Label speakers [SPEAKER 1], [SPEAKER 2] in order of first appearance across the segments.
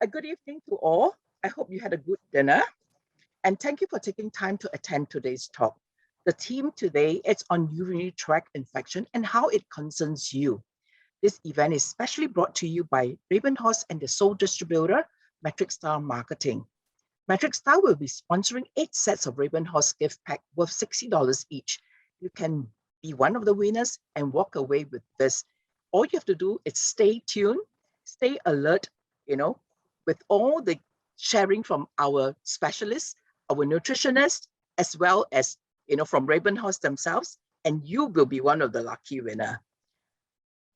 [SPEAKER 1] A good evening to all. I hope you had a good dinner. And thank you for taking time to attend today's talk. The theme today is on urinary tract infection and how it concerns you. This event is specially brought to you by Ravenhorse and the sole distributor, Metric Star Marketing. Metric Star will be sponsoring 8 sets of Ravenhorse gift pack worth $60 each. You can be one of the winners and walk away with this. All you have to do is stay tuned, stay alert, with all the sharing from our specialists, our nutritionists, as well as, from Ravenhorse themselves, and you will be one of the lucky winner.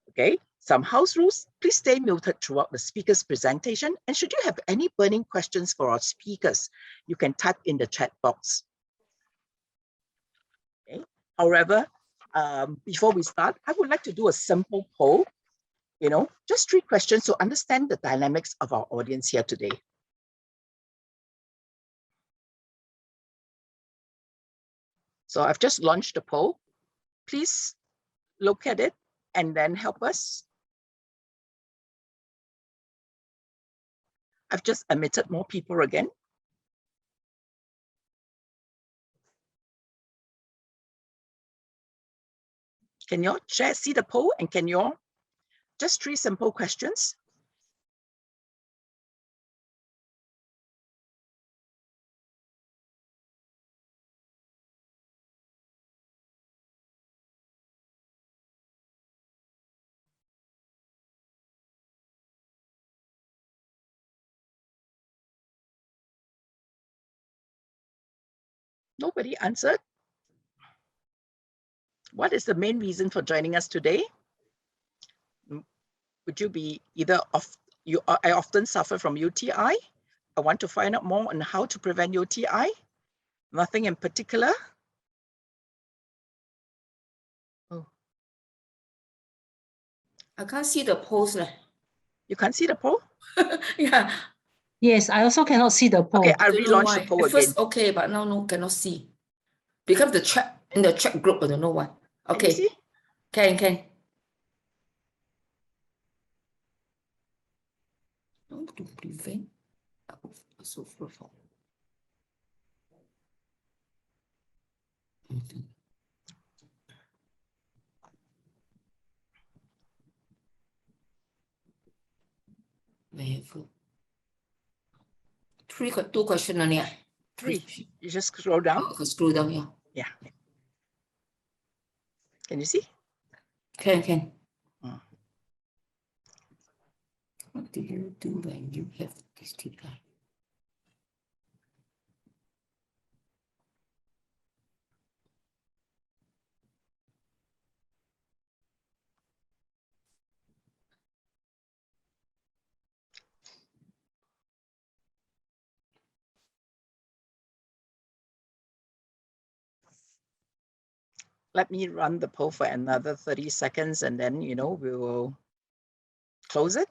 [SPEAKER 1] Okay, some house rules. Please stay muted throughout the speaker's presentation. And should you have any burning questions for our speakers, you can type in the chat box. Okay. However, before we start, I would like to do a simple poll. Just 3 questions to understand the dynamics of our audience here today. So I've just launched the poll. Please look at it and then help us. I've just admitted more people again. Can you all see the poll, and can you all, just 3 simple questions. Nobody answered. What is the main reason for joining us today? Would you be either I often suffer from UTI. I want to find out more on how to prevent UTI. Nothing in particular. Oh,
[SPEAKER 2] I can't see the poll.
[SPEAKER 1] You can't see the poll?
[SPEAKER 2] Yeah.
[SPEAKER 3] Yes, I also cannot see the poll.
[SPEAKER 1] Okay, I relaunched the poll
[SPEAKER 2] At first,
[SPEAKER 1] again.
[SPEAKER 2] okay, but now no, cannot see. Because the chat in the chat group, I don't know why. Okay.
[SPEAKER 1] Can you see?
[SPEAKER 2] Can. How to prevent sulfur. Two questions only.
[SPEAKER 1] 3. You just scroll down.
[SPEAKER 2] Oh, scroll down, yeah.
[SPEAKER 1] Yeah. Can you see?
[SPEAKER 2] Can. What do you do when you have this TI?
[SPEAKER 1] Let me run the poll for another 30 seconds and then, we will close it.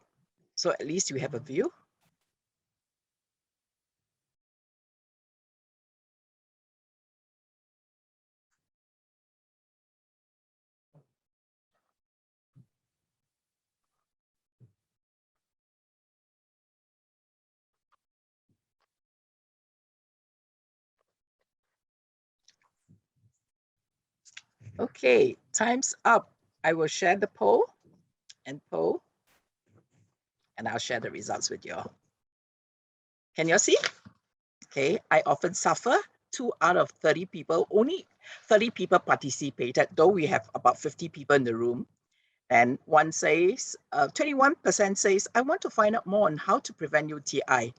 [SPEAKER 1] So at least you have a view. Okay, time's up. I will share the poll, and I'll share the results with you all. Can you all see? Okay, I often suffer. 2 out of 30 people, only 30 people participated, though we have about 50 people in the room. And one says, 21% says, I want to find out more on how to prevent UTI.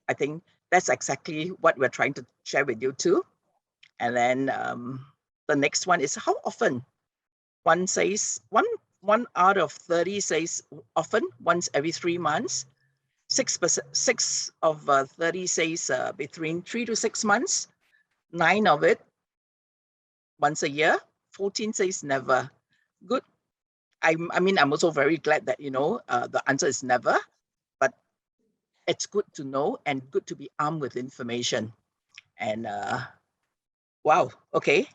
[SPEAKER 1] I think that's exactly what we're trying to share with you too. And then the next one is how often. One says, one out of 30 says often, once every 3 months. 6% of 30 says between 3 to 6 months. 9 of it once a year. 14 says never. Good. I'm also very glad that, the answer is never, but it's good to know and good to be armed with information. And wow, okay.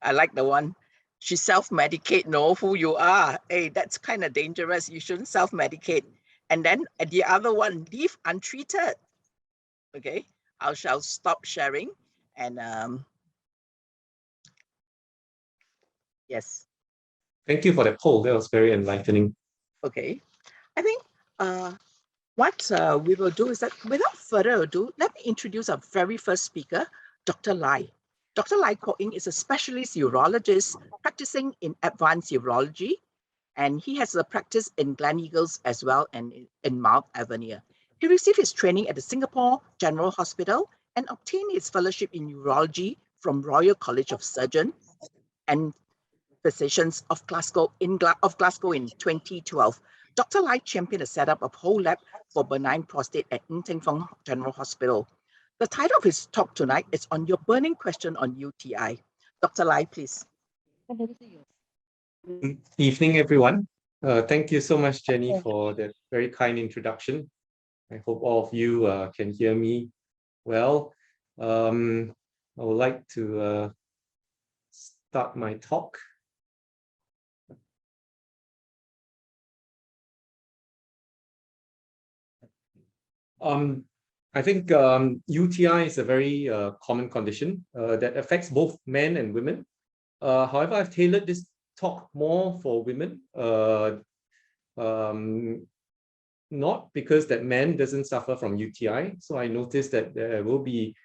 [SPEAKER 1] I like the one. She self-medicate, know who you are. Hey, that's kind of dangerous. You shouldn't self-medicate. And then the other one, leave untreated. Okay, I shall stop sharing and yes.
[SPEAKER 4] Thank you for that poll. That was very enlightening.
[SPEAKER 1] Okay, I think what we will do is that without further ado, let me introduce our very first speaker, Dr. Lai. Dr. Lai Kok-Ing is a specialist urologist practicing in advanced urology, and he has a practice in Gleneagles as well and in Mount Avenue. He received his training at the Singapore General Hospital and obtained his fellowship in urology from Royal College of Surgeons and Physicians of Glasgow in 2012. Dr. Lai championed the setup of whole lab for benign prostate at Ng Teng Fong General Hospital. The title of his talk tonight is on your burning question on UTI. Dr. Lai, please.
[SPEAKER 4] Good evening, everyone. Thank you so much, Jenny, for that very kind introduction. I hope all of you can hear me well. I would like to start my talk. I think UTI is a very common condition that affects both men and women. However, I've tailored this talk more for women, not because that men doesn't suffer from UTI. So I noticed that there will be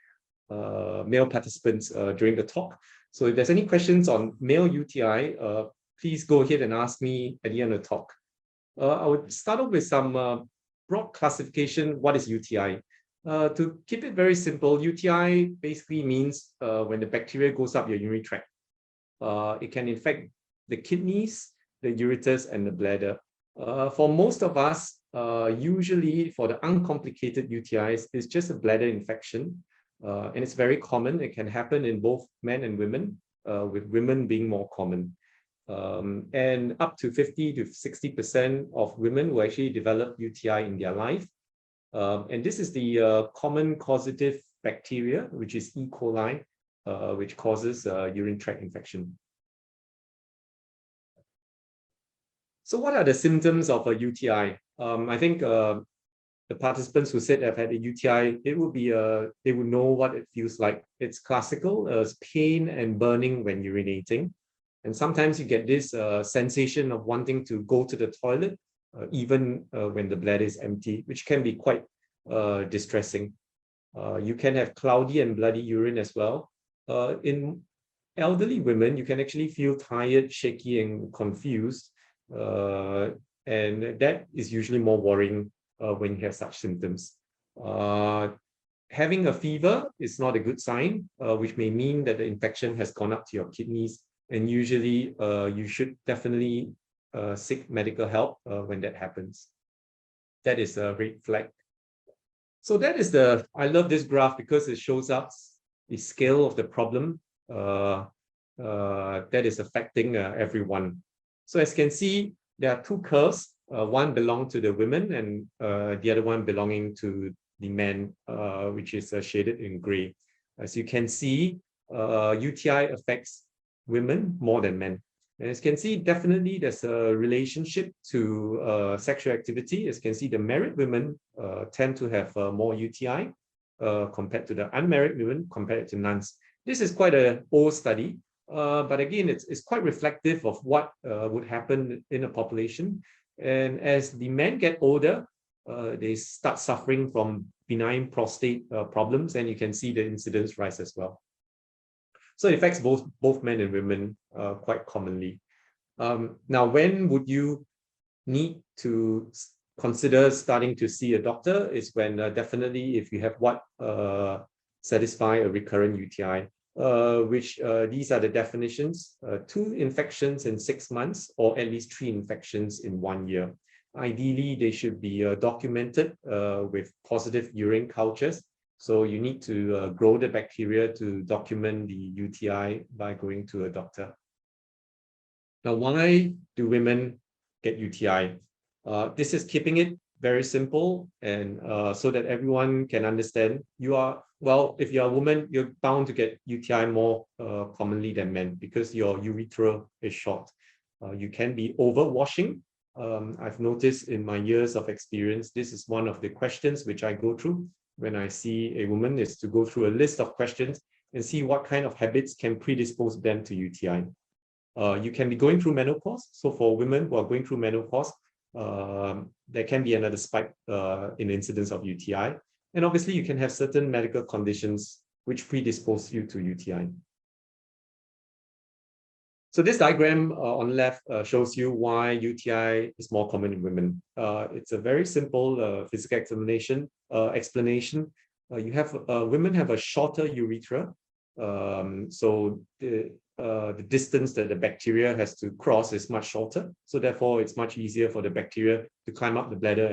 [SPEAKER 4] male participants during the talk. So if there's any questions on male UTI, please go ahead and ask me at the end of the talk. I would start off with some broad classification. What is UTI? To keep it very simple, UTI basically means when the bacteria goes up your urinary tract. It can infect the kidneys, the ureters, and the bladder. For most of us, usually for the uncomplicated UTIs, it's just a bladder infection. And it's very common. It can happen in both men and women, with women being more common. And up to 50 to 60% of women will actually develop UTI in their life. And this is the common causative bacteria, which is E. coli, which causes urinary tract infection. So what are the symptoms of a UTI? I think the participants who said they've had a UTI, it would be they would know what it feels like. It's classical, it's pain and burning when urinating. And sometimes you get this sensation of wanting to go to the toilet, even when the bladder is empty, which can be quite distressing. You can have cloudy and bloody urine as well. In elderly women, you can actually feel tired, shaky, and confused. And that is usually more worrying when you have such symptoms. Having a fever is not a good sign, which may mean that the infection has gone up to your kidneys. And usually you should definitely seek medical help when that happens. That is a red flag. So that is I love this graph because it shows us the scale of the problem that is affecting everyone. So as you can see, there are two curves. One belongs to the women and the other one belonging to the men, which is shaded in gray. As you can see, UTI affects women more than men. And as you can see, definitely there's a relationship to sexual activity. As you can see, the married women tend to have more UTI compared to the unmarried women compared to nuns. This is quite an old study, but again, it's quite reflective of what would happen in a population. And as the men get older, they start suffering from benign prostate problems, and you can see the incidence rise as well. So it affects both men and women quite commonly. Now, when would you need to consider starting to see a doctor is when definitely if you have what satisfy a recurrent UTI, which these are the definitions: 2 infections in 6 months or at least 3 infections in 1 year. Ideally, they should be documented with positive urine cultures. So you need to grow the bacteria to document the UTI by going to a doctor. Now, why do women get UTI? This is keeping it very simple and so that everyone can understand. If you're a woman, you're bound to get UTI more commonly than men because your urethra is short. You can be overwashing I've noticed in my years of experience, this is one of the questions which I go through when I see a woman, is to go through a list of questions and see what kind of habits can predispose them to UTI. You can be going through menopause. So for women who are going through menopause, there can be another spike in the incidence of UTI. And obviously you can have certain medical conditions which predispose you to UTI. So this diagram on the left shows you why UTI is more common in women. It's a very simple physical explanation. You have women have a shorter urethra, so the distance that the bacteria has to cross is much shorter. So therefore, it's much easier for the bacteria to climb up the bladder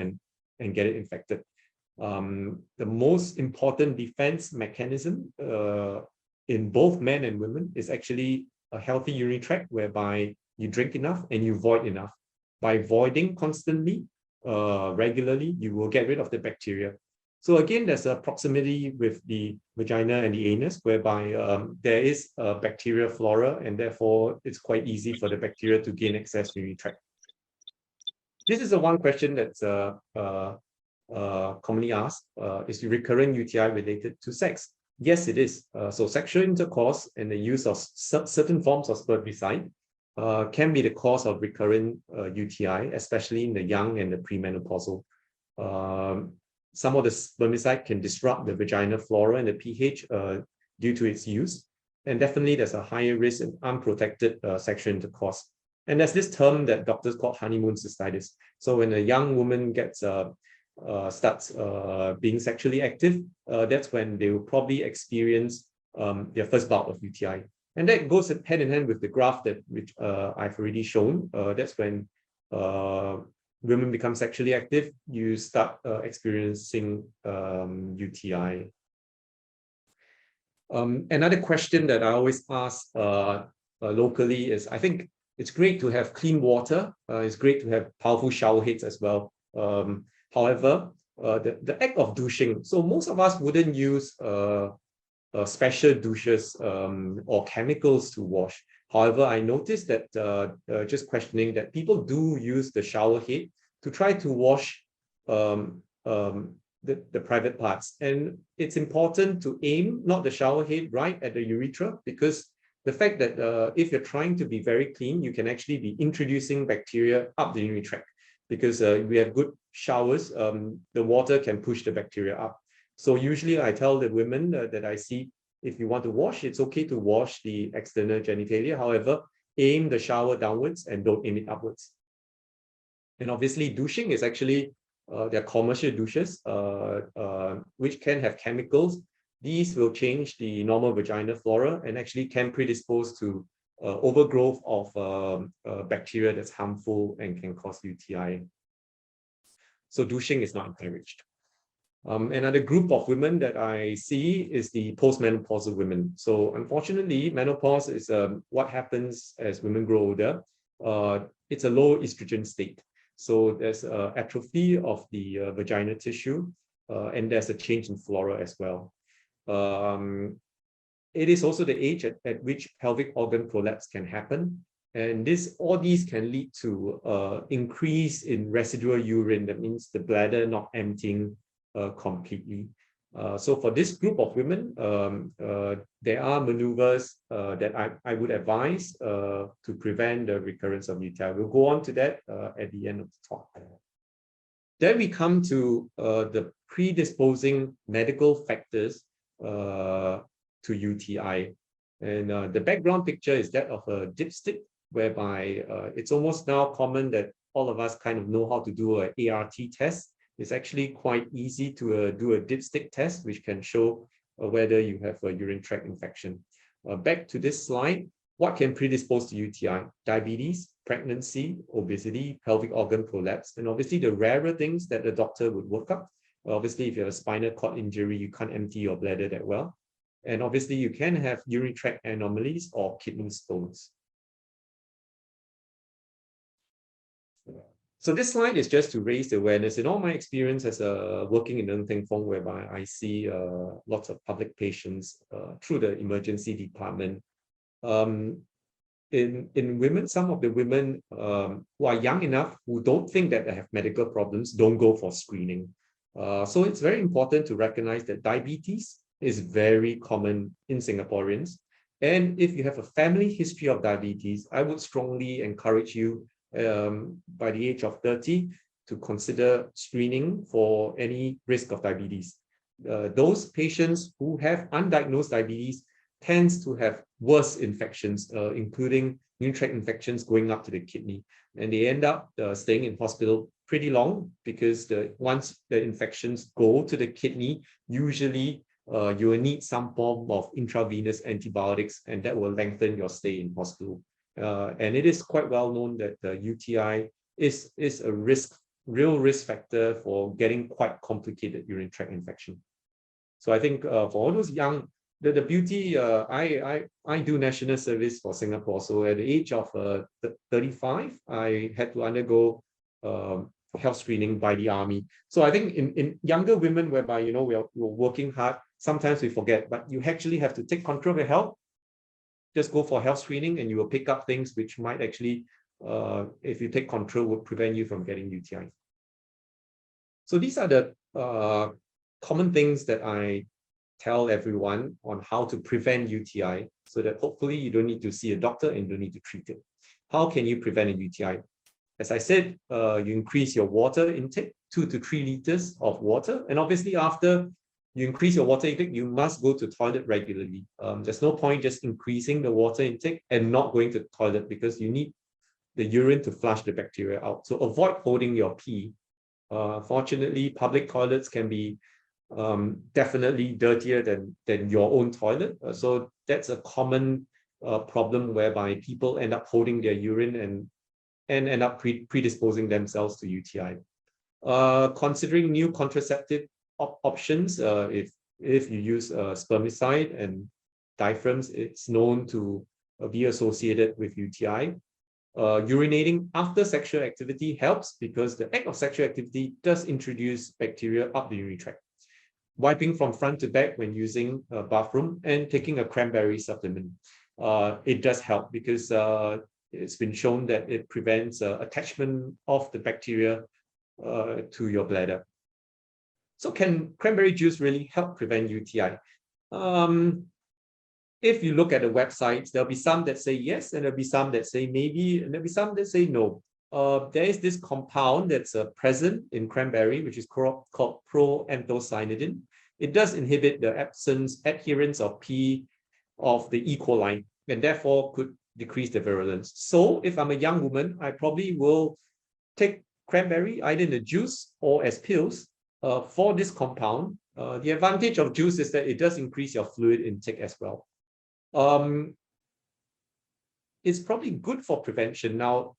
[SPEAKER 4] and get it infected. The most important defense mechanism in both men and women is actually a healthy urinary tract, whereby you drink enough and you void enough. By voiding constantly, regularly, you will get rid of the bacteria. So again, there's a proximity with the vagina and the anus, whereby there is a bacterial flora, and therefore it's quite easy for the bacteria to gain access to the urinary tract. This is the one question that's commonly asked: is recurrent UTI related to sex? Yes, it is. So sexual intercourse and the use of certain forms of spermicide can be the cause of recurrent UTI, especially in the young and the premenopausal. Some of the spermicide can disrupt the vaginal flora and the pH due to its use. And definitely there's a higher risk in unprotected sexual intercourse. And there's this term that doctors call honeymoon cystitis. So when a young woman gets starts being sexually active, that's when they will probably experience their first bout of UTI. And that goes hand in hand with the graph which I've already shown. That's when women become sexually active, you start experiencing UTI. Another question that I always ask locally is, I think it's great to have clean water. It's great to have powerful shower heads as well. However, the act of douching, so most of us wouldn't use special douches or chemicals to wash. However, I noticed that just questioning that people do use the shower head to try to wash the private parts. And it's important to aim not the shower head right at the urethra, because the fact that if you're trying to be very clean, you can actually be introducing bacteria up the urinary tract. Because we have good showers, the water can push the bacteria up. So usually I tell the women that I see, if you want to wash, it's okay to wash the external genitalia. However, aim the shower downwards and don't aim it upwards. And obviously douching is actually, there are commercial douches which can have chemicals. These will change the normal vaginal flora and actually can predispose to overgrowth of bacteria that's harmful and can cause UTI. So douching is not encouraged. Another group of women that I see is the postmenopausal women. So unfortunately, menopause is what happens as women grow older. It's a low estrogen state. So there's atrophy of the vaginal tissue, and there's a change in flora as well. It is also the age at which pelvic organ prolapse can happen. And all these can lead to increase in residual urine. That means the bladder not emptying completely. So for this group of women, there are maneuvers that I would advise to prevent the recurrence of UTI. We'll go on to that at the end of the talk. Then we come to the predisposing medical factors to UTI. And the background picture is that of a dipstick, whereby it's almost now common that all of us kind of know how to do an ART test. It's actually quite easy to do a dipstick test, which can show whether you have a urinary tract infection. Back to this slide, what can predispose to UTI? Diabetes, pregnancy, obesity, pelvic organ prolapse, and obviously the rarer things that the doctor would work up. Obviously, if you have a spinal cord injury, you can't empty your bladder that well. And obviously, you can have urinary tract anomalies or kidney stones. So this slide is just to raise the awareness. In all my experience as working in Ng Teng Fong, whereby I see lots of public patients through the emergency department, in women, some of the women who are young enough, who don't think that they have medical problems, don't go for screening. So it's very important to recognize that diabetes is very common in Singaporeans. And if you have a family history of diabetes, I would strongly encourage you by the age of 30 to consider screening for any risk of diabetes. Those patients who have undiagnosed diabetes tends to have worse infections, including urinary tract infections going up to the kidney. And they end up staying in hospital pretty long because once the infections go to the kidney, usually you will need some form of intravenous antibiotics, and that will lengthen your stay in hospital. And it is quite well known that the UTI is a real risk factor for getting quite complicated urinary tract infection. So I think for all those young, the beauty, I do national service for Singapore. So at the age of 35, I had to undergo health screening by the army. So I think in younger women, whereby, you know, we're working hard, sometimes we forget, but you actually have to take control of your health. Just go for health screening and you will pick up things which might actually, if you take control, would prevent you from getting UTI. So these are the common things that I tell everyone on how to prevent UTI, so that hopefully you don't need to see a doctor and you don't need to treat it. How can you prevent a UTI? As I said, you increase your water intake, 2 to 3 liters of water. And obviously after you increase your water intake, you must go to the toilet regularly. There's no point just increasing the water intake and not going to the toilet, because you need the urine to flush the bacteria out. So avoid holding your pee. Fortunately, public toilets can be definitely dirtier than your own toilet. So that's a common problem whereby people end up holding their urine and end up predisposing themselves to UTI. Considering new contraceptive options, if you use spermicide and diaphragms, it's known to be associated with UTI. Urinating after sexual activity helps because the act of sexual activity does introduce bacteria up the urinary tract. Wiping from front to back when using a bathroom, and taking a cranberry supplement. It does help because it's been shown that it prevents attachment of the bacteria to your bladder. So can cranberry juice really help prevent UTI? If you look at the websites, there'll be some that say yes, and there'll be some that say maybe, and there'll be some that say no. There is this compound that's present in cranberry, which is called proanthocyanidin. It does inhibit the adherence of P of the E. coli, and therefore could decrease the virulence. So if I'm a young woman, I probably will take cranberry either in the juice or as pills for this compound. The advantage of juice is that it does increase your fluid intake as well. It's probably good for prevention. Now,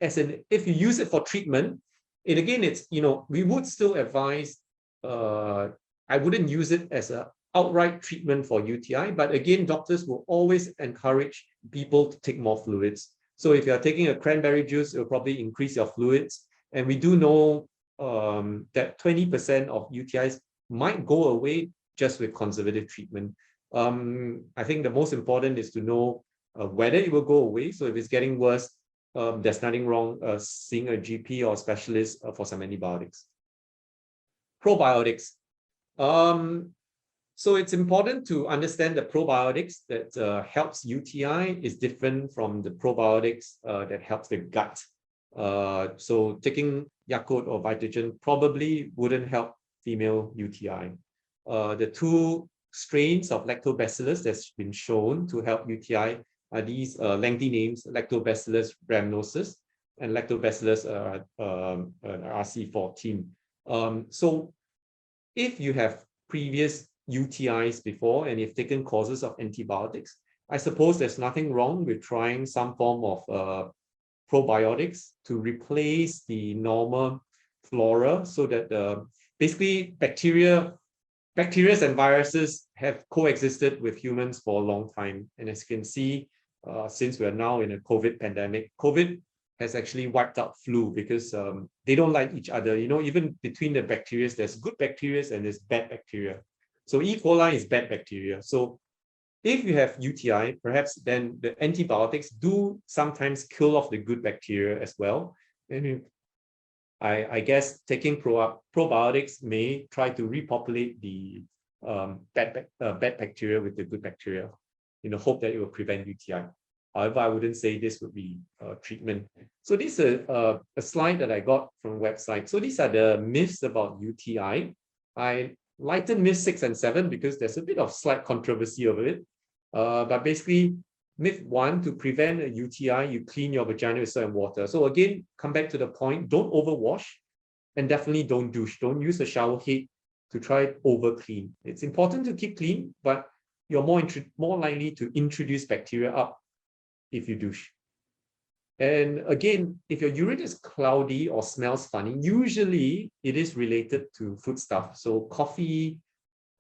[SPEAKER 4] if you use it for treatment, and again, it's, you know, we would still advise, I wouldn't use it as an outright treatment for UTI, but again, doctors will always encourage people to take more fluids. So if you're taking a cranberry juice, it will probably increase your fluids. And we do know that 20% of UTIs might go away just with conservative treatment. I think the most important is to know whether it will go away. So if it's getting worse, there's nothing wrong seeing a GP or specialist for some antibiotics. Probiotics. So it's important to understand that probiotics that helps UTI is different from the probiotics that helps the gut. So taking Yakult or Vitagen probably wouldn't help female UTI. The 2 strains of lactobacillus that's been shown to help UTI are these lengthy names: Lactobacillus rhamnosus and Lactobacillus RC14. So if you have previous UTIs before and you've taken courses of antibiotics, I suppose there's nothing wrong with trying some form of probiotics to replace the normal flora, so that basically bacteria and viruses have coexisted with humans for a long time. And as you can see, since we are now in a COVID pandemic, COVID has actually wiped out flu because they don't like each other. You know, even between the bacteria, there's good bacteria and there's bad bacteria. So E. coli is bad bacteria. So if you have UTI, perhaps then the antibiotics do sometimes kill off the good bacteria as well. And I guess taking probiotics may try to repopulate the bad bacteria with the good bacteria in the hope that it will prevent UTI. However, I wouldn't say this would be treatment. So this is a slide that I got from a website. So these are the myths about UTI. I lightened myth 6 and 7 because there's a bit of slight controversy over it. But basically, myth 1, to prevent a UTI, you clean your vagina with soap and water. So again, come back to the point, don't overwash and definitely don't douche. Don't use a shower head to try over clean. It's important to keep clean, but you're more likely to introduce bacteria up if you douche. And again, if your urine is cloudy or smells funny, usually it is related to food stuff. So coffee,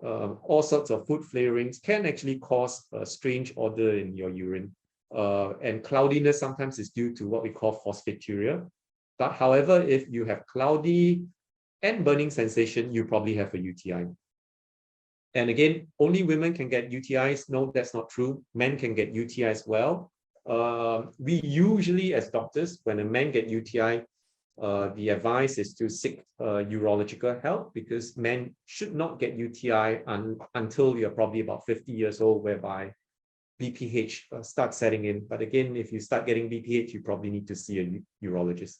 [SPEAKER 4] all sorts of food flavorings can actually cause a strange odor in your urine. And cloudiness sometimes is due to what we call phosphaturia. But however, if you have cloudy and burning sensation, you probably have a UTI. And again, only women can get UTIs. No, that's not true. Men can get UTI as well. We usually, as doctors, when a man gets UTI, the advice is to seek urological help, because men should not get UTI until you're probably about 50 years old, whereby BPH starts setting in. But again, if you start getting BPH, you probably need to see a urologist.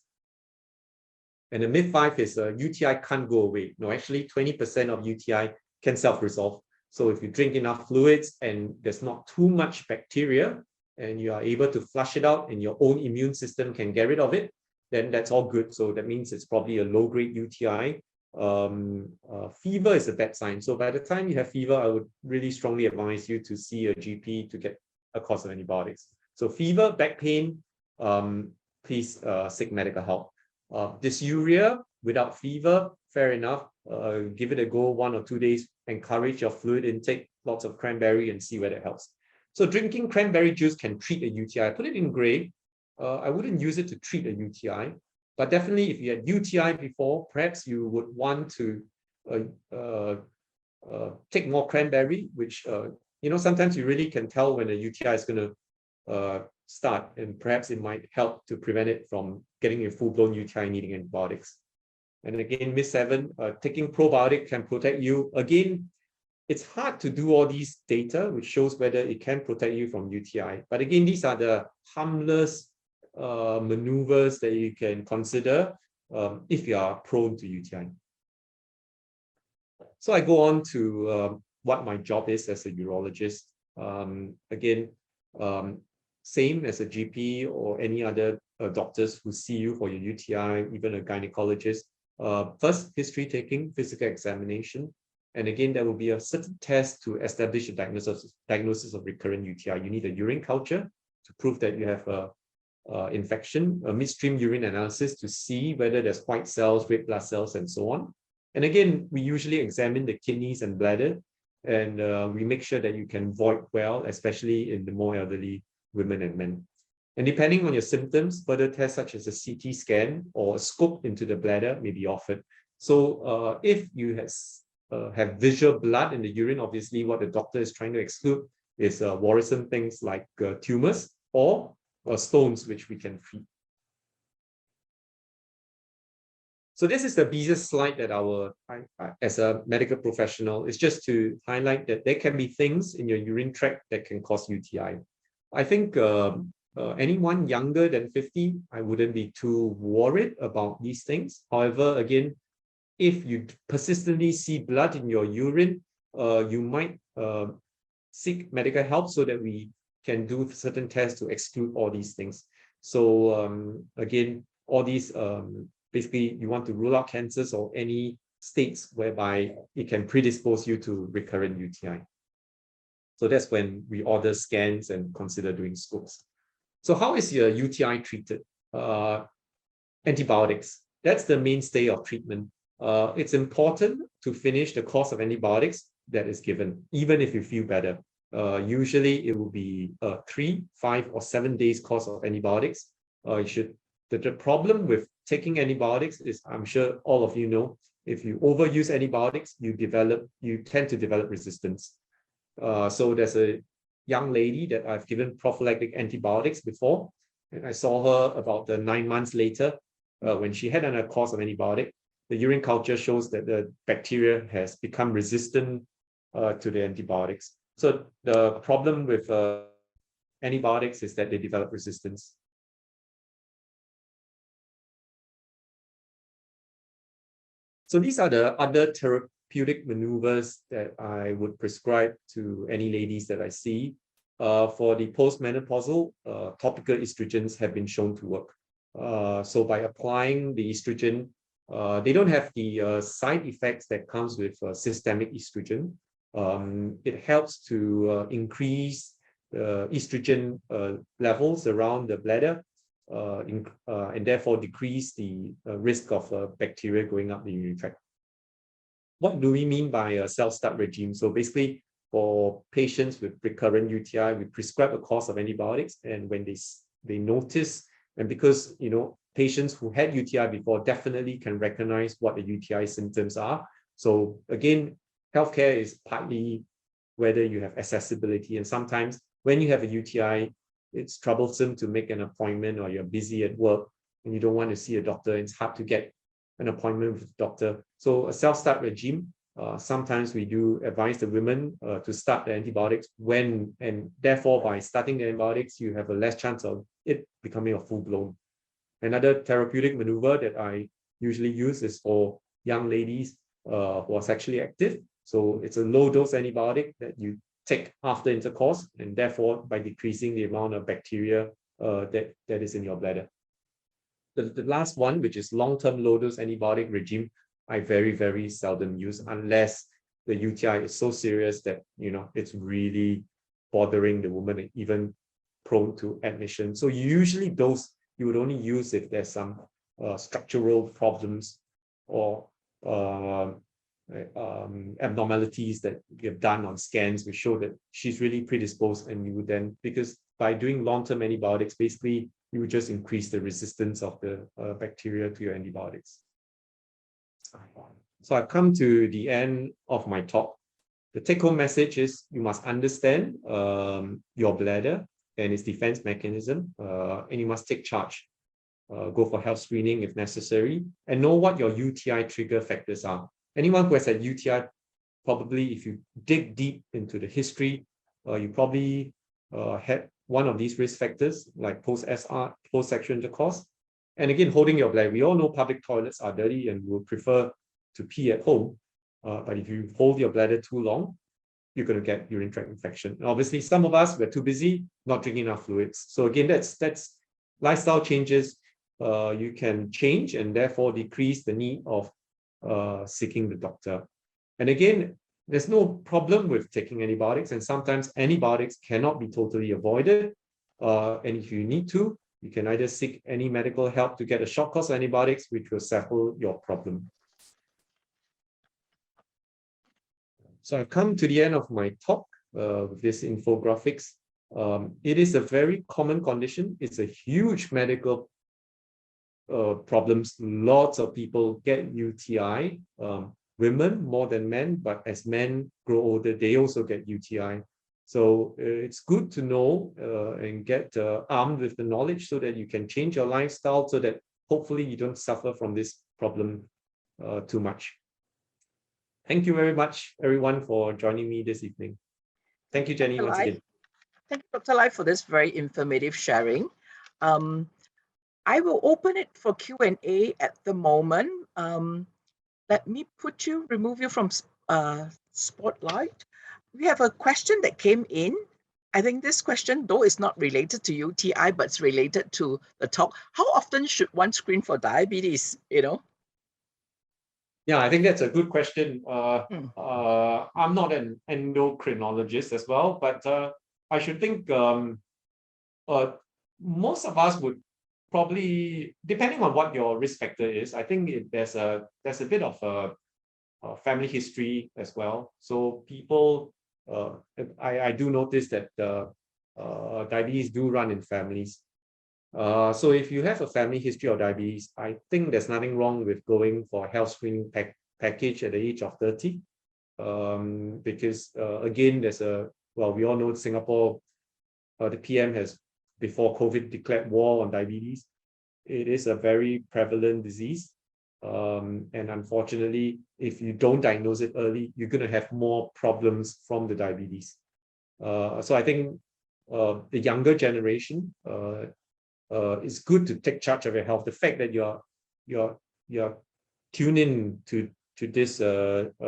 [SPEAKER 4] And the myth 5 is UTI can't go away. No, actually 20% of UTI can self-resolve. So if you drink enough fluids and there's not too much bacteria and you are able to flush it out and your own immune system can get rid of it, then that's all good. So that means it's probably a low-grade UTI. Fever is a bad sign. So by the time you have fever, I would really strongly advise you to see a GP to get a course of antibiotics. So fever, back pain, please seek medical help. Dysuria without fever, fair enough. Give it a go 1 or 2 days. Encourage your fluid intake, lots of cranberry, and see whether it helps. So drinking cranberry juice can treat a UTI. I put it in gray. I wouldn't use it to treat a UTI, but definitely if you had UTI before, perhaps you would want to take more cranberry, which, sometimes you really can tell when a UTI is going to start, and perhaps it might help to prevent it from getting a full-blown UTI needing antibiotics. And again, myth 7, taking probiotic can protect you. Again, it's hard to do all these data, which shows whether it can protect you from UTI. But again, these are the harmless maneuvers that you can consider if you are prone to UTI. So I go on to what my job is as a urologist. Again, same as a GP or any other doctors who see you for your UTI, even a gynecologist. First, history taking, physical examination. And again, there will be a certain test to establish a diagnosis of recurrent UTI. You need a urine culture to prove that you have a infection, a midstream urine analysis to see whether there's white cells, red blood cells, and so on. And again, we usually examine the kidneys and bladder, and we make sure that you can void well, especially in the more elderly women and men. And depending on your symptoms, further tests such as a CT scan or a scope into the bladder may be offered. So if you have visual blood in the urine, obviously what the doctor is trying to exclude is worrisome things like tumors or stones, which we can treat. So this is the busiest slide that as a medical professional, is just to highlight that there can be things in your urine tract that can cause UTI. I think anyone younger than 50, I wouldn't be too worried about these things. However, again, if you persistently see blood in your urine, you might seek medical help so that we can do certain tests to exclude all these things. So again, all these, basically you want to rule out cancers or any states whereby it can predispose you to recurrent UTI. So that's when we order scans and consider doing scopes. So how is your UTI treated? Antibiotics, that's the mainstay of treatment. It's important to finish the course of antibiotics that is given, even if you feel better. Usually it will be 3, 5, or 7 days course of antibiotics. The problem with taking antibiotics is, I'm sure all of you know, if you overuse antibiotics, you tend to develop resistance. So there's a young lady that I've given prophylactic antibiotics before, and I saw her about 9 months later when she had a course of antibiotic. The urine culture shows that the bacteria has become resistant to the antibiotics. So the problem with antibiotics is that they develop resistance. So these are the other therapeutic maneuvers that I would prescribe to any ladies that I see. For the postmenopausal, topical estrogens have been shown to work. So by applying the estrogen, they don't have the side effects that comes with systemic estrogen. It helps to increase estrogen levels around the bladder, and therefore decrease the risk of bacteria going up the urinary tract. What do we mean by a self-start regime? So basically, for patients with recurrent UTI, we prescribe a course of antibiotics, and when they notice, and because patients who had UTI before definitely can recognize what the UTI symptoms are. So again, healthcare is partly whether you have accessibility, and sometimes when you have a UTI, it's troublesome to make an appointment, or you're busy at work and you don't want to see a doctor. It's hard to get an appointment with a doctor. So a self-start regime, sometimes we do advise the women to start the antibiotics when, and therefore by starting the antibiotics, you have a less chance of it becoming a full-blown. Another therapeutic maneuver that I usually use is for young ladies who are sexually active. So it's a low-dose antibiotic that you take after intercourse, and therefore by decreasing the amount of bacteria that is in your bladder. The last one, which is long-term low-dose antibiotic regime, I very, very seldom use unless the UTI is so serious that it's really bothering the woman and even prone to admission. So usually those you would only use if there's some structural problems or abnormalities that we have done on scans, which show that she's really predisposed, and you would then, because by doing long-term antibiotics, basically you would just increase the resistance of the bacteria to your antibiotics. So I've come to the end of my talk. The take-home message is you must understand your bladder and its defense mechanism, and you must take charge. Go for health screening if necessary, and know what your UTI trigger factors are. Anyone who has had UTI, probably if you dig deep into the history, you probably had one of these risk factors, like post-SR, post-sexual intercourse. And again, holding your bladder. We all know public toilets are dirty and would prefer to pee at home. But if you hold your bladder too long, you're going to get urinary tract infection. And obviously, some of us, we're too busy, not drinking enough fluids. So again, that's lifestyle changes you can change, and therefore decrease the need of seeking the doctor. And again, there's no problem with taking antibiotics, and sometimes antibiotics cannot be totally avoided. And if you need to, you can either seek any medical help to get a short course of antibiotics, which will settle your problem. So I've come to the end of my talk with this infographics. It is a very common condition. It's a huge medical problems. Lots of people get UTI, women more than men, but as men grow older, they also get UTI. So it's good to know and get armed with the knowledge so that you can change your lifestyle, so that hopefully you don't suffer from this problem too much. Thank you very much, everyone, for joining me this evening. Thank you, Jenny, once again.
[SPEAKER 1] Thank you, Dr. Lai, for this very informative sharing. I will open it for Q&A at the moment. Let me remove you from spotlight. We have a question that came in. I think this question, though, is not related to UTI, but it's related to the talk. How often should one screen for diabetes?
[SPEAKER 4] Yeah, I think that's a good question. I'm not an endocrinologist as well, but I should think most of us would probably, depending on what your risk factor is, I think there's a bit of a family history as well. So people, I do notice that diabetes do run in families. So if you have a family history of diabetes, I think there's nothing wrong with going for a health screening package at the age of 30. Because again, there's a well, we all know Singapore, the PM has, before COVID, declared war on diabetes. It is a very prevalent disease. And unfortunately, if you don't diagnose it early, you're going to have more problems from the diabetes. So I think the younger generation, it's good to take charge of your health. The fact that you're tuned in to this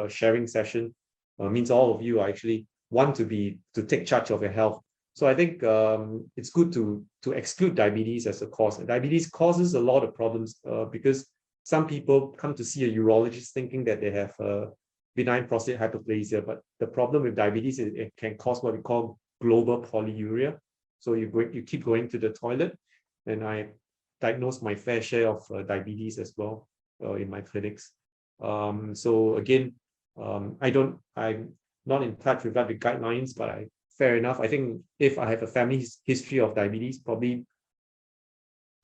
[SPEAKER 4] sharing session means all of you actually want to take charge of your health. So I think it's good to exclude diabetes as a cause. Diabetes causes a lot of problems because some people come to see a urologist thinking that they have benign prostate hyperplasia, but the problem with diabetes is it can cause what we call global polyuria. So you keep going to the toilet, and I diagnosed my fair share of diabetes as well in my clinics. So again, I'm not in touch with the guidelines, but fair enough. I think if I have a family history of diabetes, probably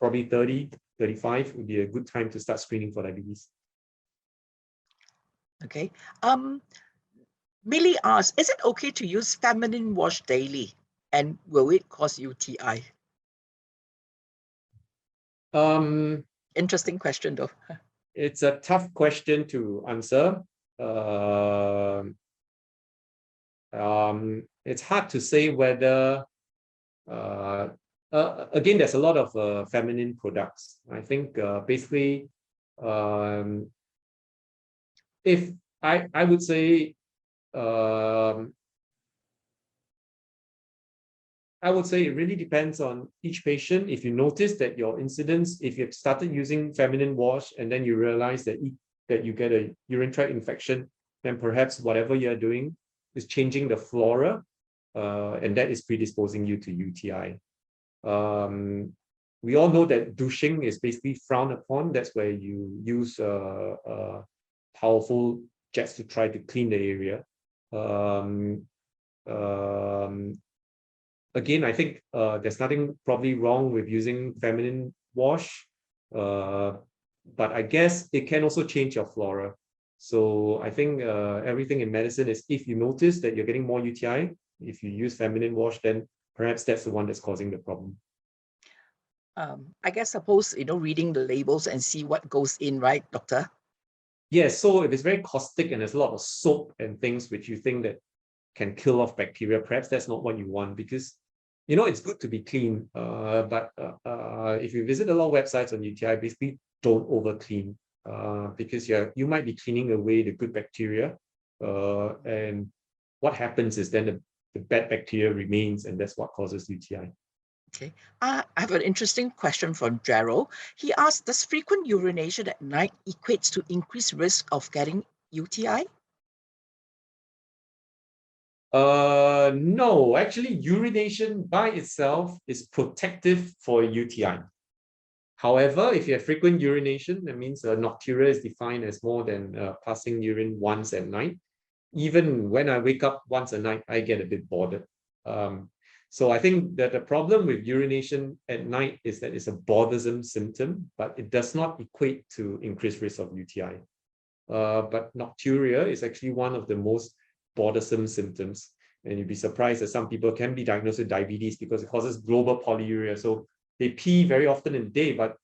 [SPEAKER 4] 30, 35 would be a good time to start screening for diabetes.
[SPEAKER 1] Okay. Millie asks, is it okay to use feminine wash daily? And will it cause UTI? Interesting question though.
[SPEAKER 4] It's a tough question to answer. It's hard to say whether, again, there's a lot of feminine products. I think basically, if I would say, it really depends on each patient. If you notice that your incidence, if you've started using feminine wash and then you realize that you get a urinary tract infection, then perhaps whatever you're doing is changing the flora, and that is predisposing you to UTI. We all know that douching is basically frowned upon. That's where you use powerful jets to try to clean the area. Again, I think there's nothing probably wrong with using feminine wash, but I guess it can also change your flora. So I think everything in medicine is, if you notice that you're getting more UTI, if you use feminine wash, then perhaps that's the one that's causing the problem.
[SPEAKER 1] I guess suppose, reading the labels and see what goes in, right, doctor?
[SPEAKER 4] Yes, so if it's very caustic and there's a lot of soap and things which you think that can kill off bacteria, perhaps that's not what you want, because it's good to be clean, but if you visit a lot of websites on UTI, basically don't over clean, because you might be cleaning away the good bacteria, and what happens is then the bad bacteria remains, and that's what causes UTI.
[SPEAKER 1] Okay. I have an interesting question from Gerald. He asked, does frequent urination at night equates to increased risk of getting UTI?
[SPEAKER 4] No, actually, urination by itself is protective for UTI. However, if you have frequent urination, that means nocturia is defined as more than passing urine once at night. Even when I wake up once a night, I get a bit bothered. So I think that the problem with urination at night is that it's a bothersome symptom, but it does not equate to increased risk of UTI. But nocturia is actually one of the most bothersome symptoms. And you'd be surprised that some people can be diagnosed with diabetes because it causes global polyuria. So they pee very often in the day, but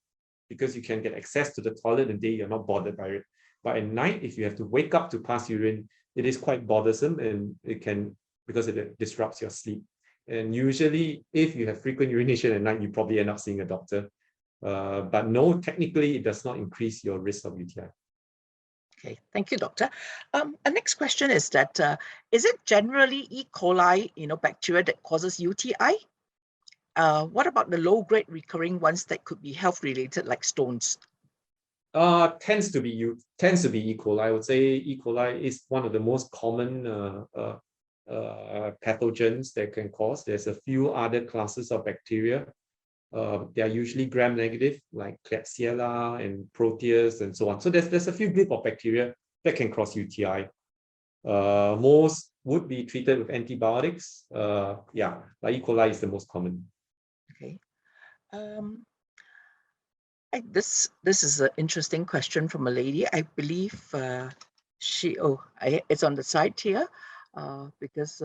[SPEAKER 4] because you can get access to the toilet in the day, you're not bothered by it. But at night, if you have to wake up to pass urine, it is quite bothersome, and it can, because it disrupts your sleep. And usually, if you have frequent urination at night, you probably end up seeing a doctor. But no, technically, it does not increase your risk of UTI.
[SPEAKER 1] Okay, thank you, doctor. Our next question is that, is it generally E. coli, bacteria that causes UTI? What about the low-grade recurring ones that could be health-related, like stones?
[SPEAKER 4] Tends to be E. coli. I would say E. coli is one of the most common pathogens that can cause. There's a few other classes of bacteria. They are usually gram-negative, like Klebsiella and Proteus and so on. So there's a few group of bacteria that can cause UTI. Most would be treated with antibiotics. But E. coli is the most common.
[SPEAKER 1] Okay. This is an interesting question from a lady. I believe it's on the side here, because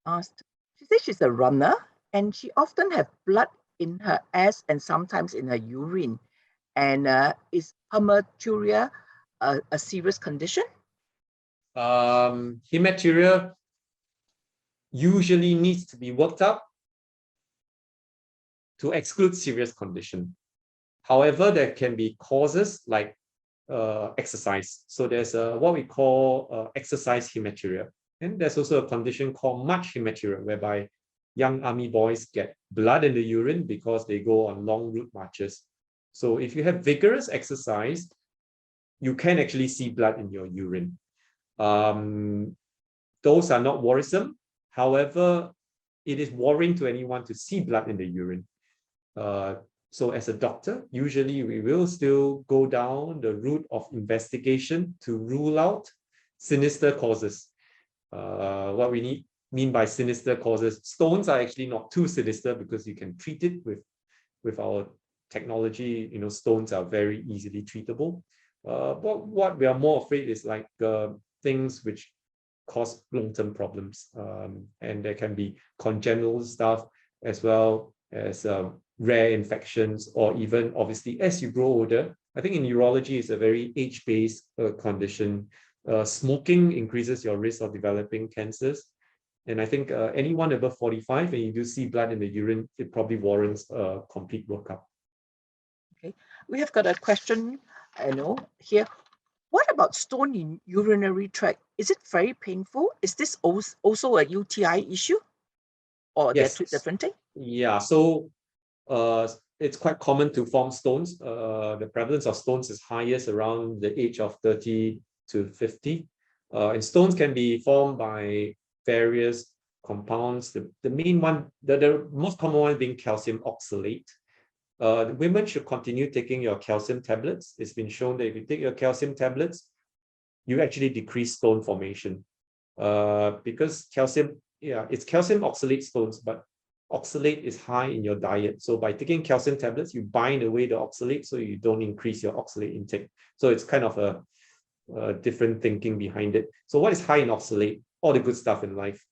[SPEAKER 1] asked, she says she's a runner and she often have blood in her ass and sometimes in her urine. And is hematuria a serious condition?
[SPEAKER 4] Hematuria usually needs to be worked up to exclude serious condition. However, there can be causes like exercise. So there's what we call exercise hematuria. And there's also a condition called much hematuria, whereby young army boys get blood in the urine because they go on long route marches. So if you have vigorous exercise, you can actually see blood in your urine. Those are not worrisome. However, it is worrying to anyone to see blood in the urine. So as a doctor, usually we will still go down the route of investigation to rule out sinister causes. What we mean by sinister causes, stones are actually not too sinister because you can treat it with our technology. You know, stones are very easily treatable. But what we are more afraid is like things which cause long-term problems, and there can be congenital stuff as well as rare infections, or even obviously as you grow older. I think in urology it's a very age-based condition. Smoking increases your risk of developing cancers, and I think anyone above 45 and you do see blood in the urine, it probably warrants a complete workup. Okay,
[SPEAKER 1] we have got a question, I know here. What about stone in urinary tract? Is it very painful? Is this also a UTI issue, or
[SPEAKER 4] yes,
[SPEAKER 1] they're two different things?
[SPEAKER 4] Yeah, so it's quite common to form stones. The prevalence of stones is highest around the age of 30 to 50. And stones can be formed by various compounds. The main one, the most common one being calcium oxalate. Women should continue taking your calcium tablets. It's been shown that if you take your calcium tablets, you actually decrease stone formation. Because calcium, it's calcium oxalate stones, but oxalate is high in your diet. So by taking calcium tablets, you bind away the oxalate so you don't increase your oxalate intake. So it's kind of a different thinking behind it. So what is high in oxalate? All the good stuff in life.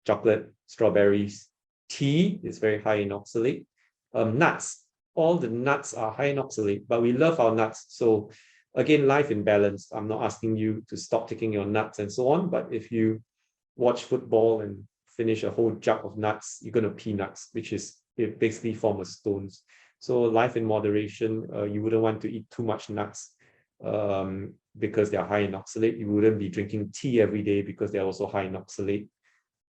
[SPEAKER 4] Chocolate, strawberries, tea is very high in oxalate. Nuts, all the nuts are high in oxalate, but we love our nuts. So again, life in balance. I'm not asking you to stop taking your nuts and so on, but if you watch football and finish a whole jug of nuts, you're going to pee nuts, which is basically form of stones. So life in moderation, you wouldn't want to eat too much nuts because they're high in oxalate. You wouldn't be drinking tea every day because they're also high in oxalate.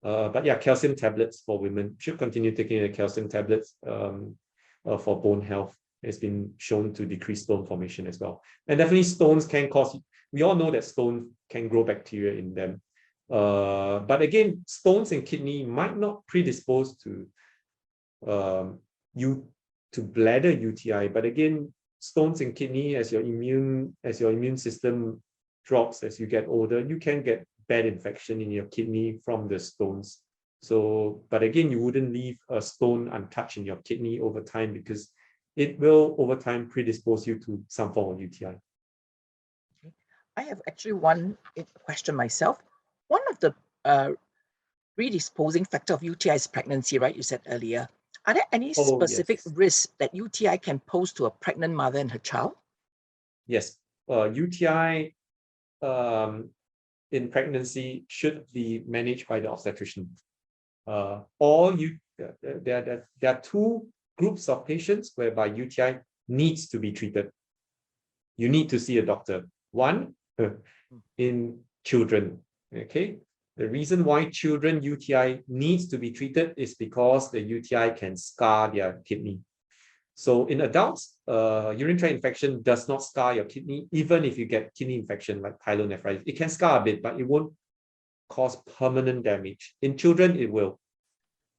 [SPEAKER 4] But yeah, calcium tablets for women. Should continue taking the calcium tablets for bone health. It's been shown to decrease stone formation as well. And definitely stones can cause, we all know that stones can grow bacteria in them. But again, stones in kidney might not predispose to bladder UTI. But again, stones in kidney, as your immune system drops as you get older, you can get bad infection in your kidney from the stones. So, but again, you wouldn't leave a stone untouched in your kidney over time because it will over time predispose you to some form of UTI.
[SPEAKER 1] Okay. I have actually one question myself. One of the predisposing factor of UTI is pregnancy, right? You said earlier. Are there any specific risks that UTI can pose to a pregnant mother and her child?
[SPEAKER 4] Yes, UTI in pregnancy should be managed by the obstetrician. There are two groups of patients whereby UTI needs to be treated. You need to see a doctor. One, in children. Okay, the reason why children UTI needs to be treated is because the UTI can scar their kidney. So in adults, urinary tract infection does not scar your kidney, even if you get kidney infection like pyelonephritis. It can scar a bit, but it won't cause permanent damage. In children, it will.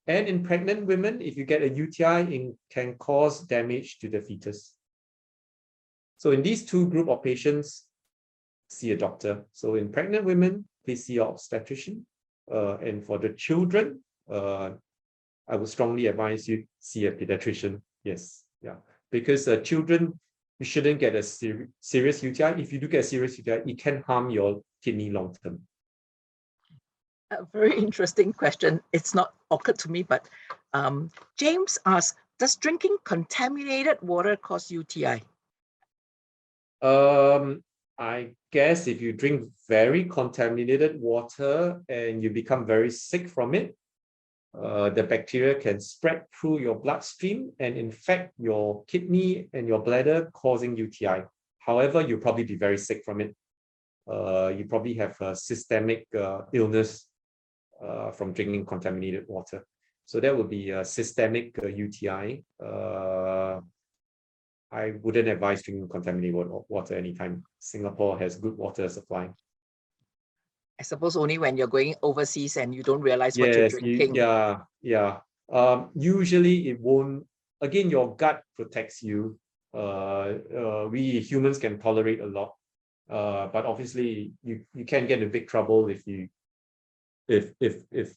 [SPEAKER 4] And in pregnant women, if you get a UTI, it can cause damage to the fetus. So in these two groups of patients, see a doctor. So in pregnant women, please see your obstetrician. And for the children, I would strongly advise you see a pediatrician. Yes, yeah, because children, you shouldn't get a serious UTI. If you do get a serious UTI, it can harm your kidney long term.
[SPEAKER 1] A very interesting question. It's not occurred to me, but James asks, does drinking contaminated water cause UTI?
[SPEAKER 4] I guess if you drink very contaminated water and you become very sick from it, the bacteria can spread through your bloodstream and infect your kidney and your bladder, causing UTI. However, you'll probably be very sick from it. You probably have a systemic illness from drinking contaminated water. So that would be a systemic UTI. I wouldn't advise drinking contaminated water anytime. Singapore has good water supply.
[SPEAKER 1] I suppose only when you're going overseas and you don't realize what you're drinking.
[SPEAKER 4] Yeah. Usually it won't. Again, your gut protects you. We humans can tolerate a lot, but obviously you can get in big trouble if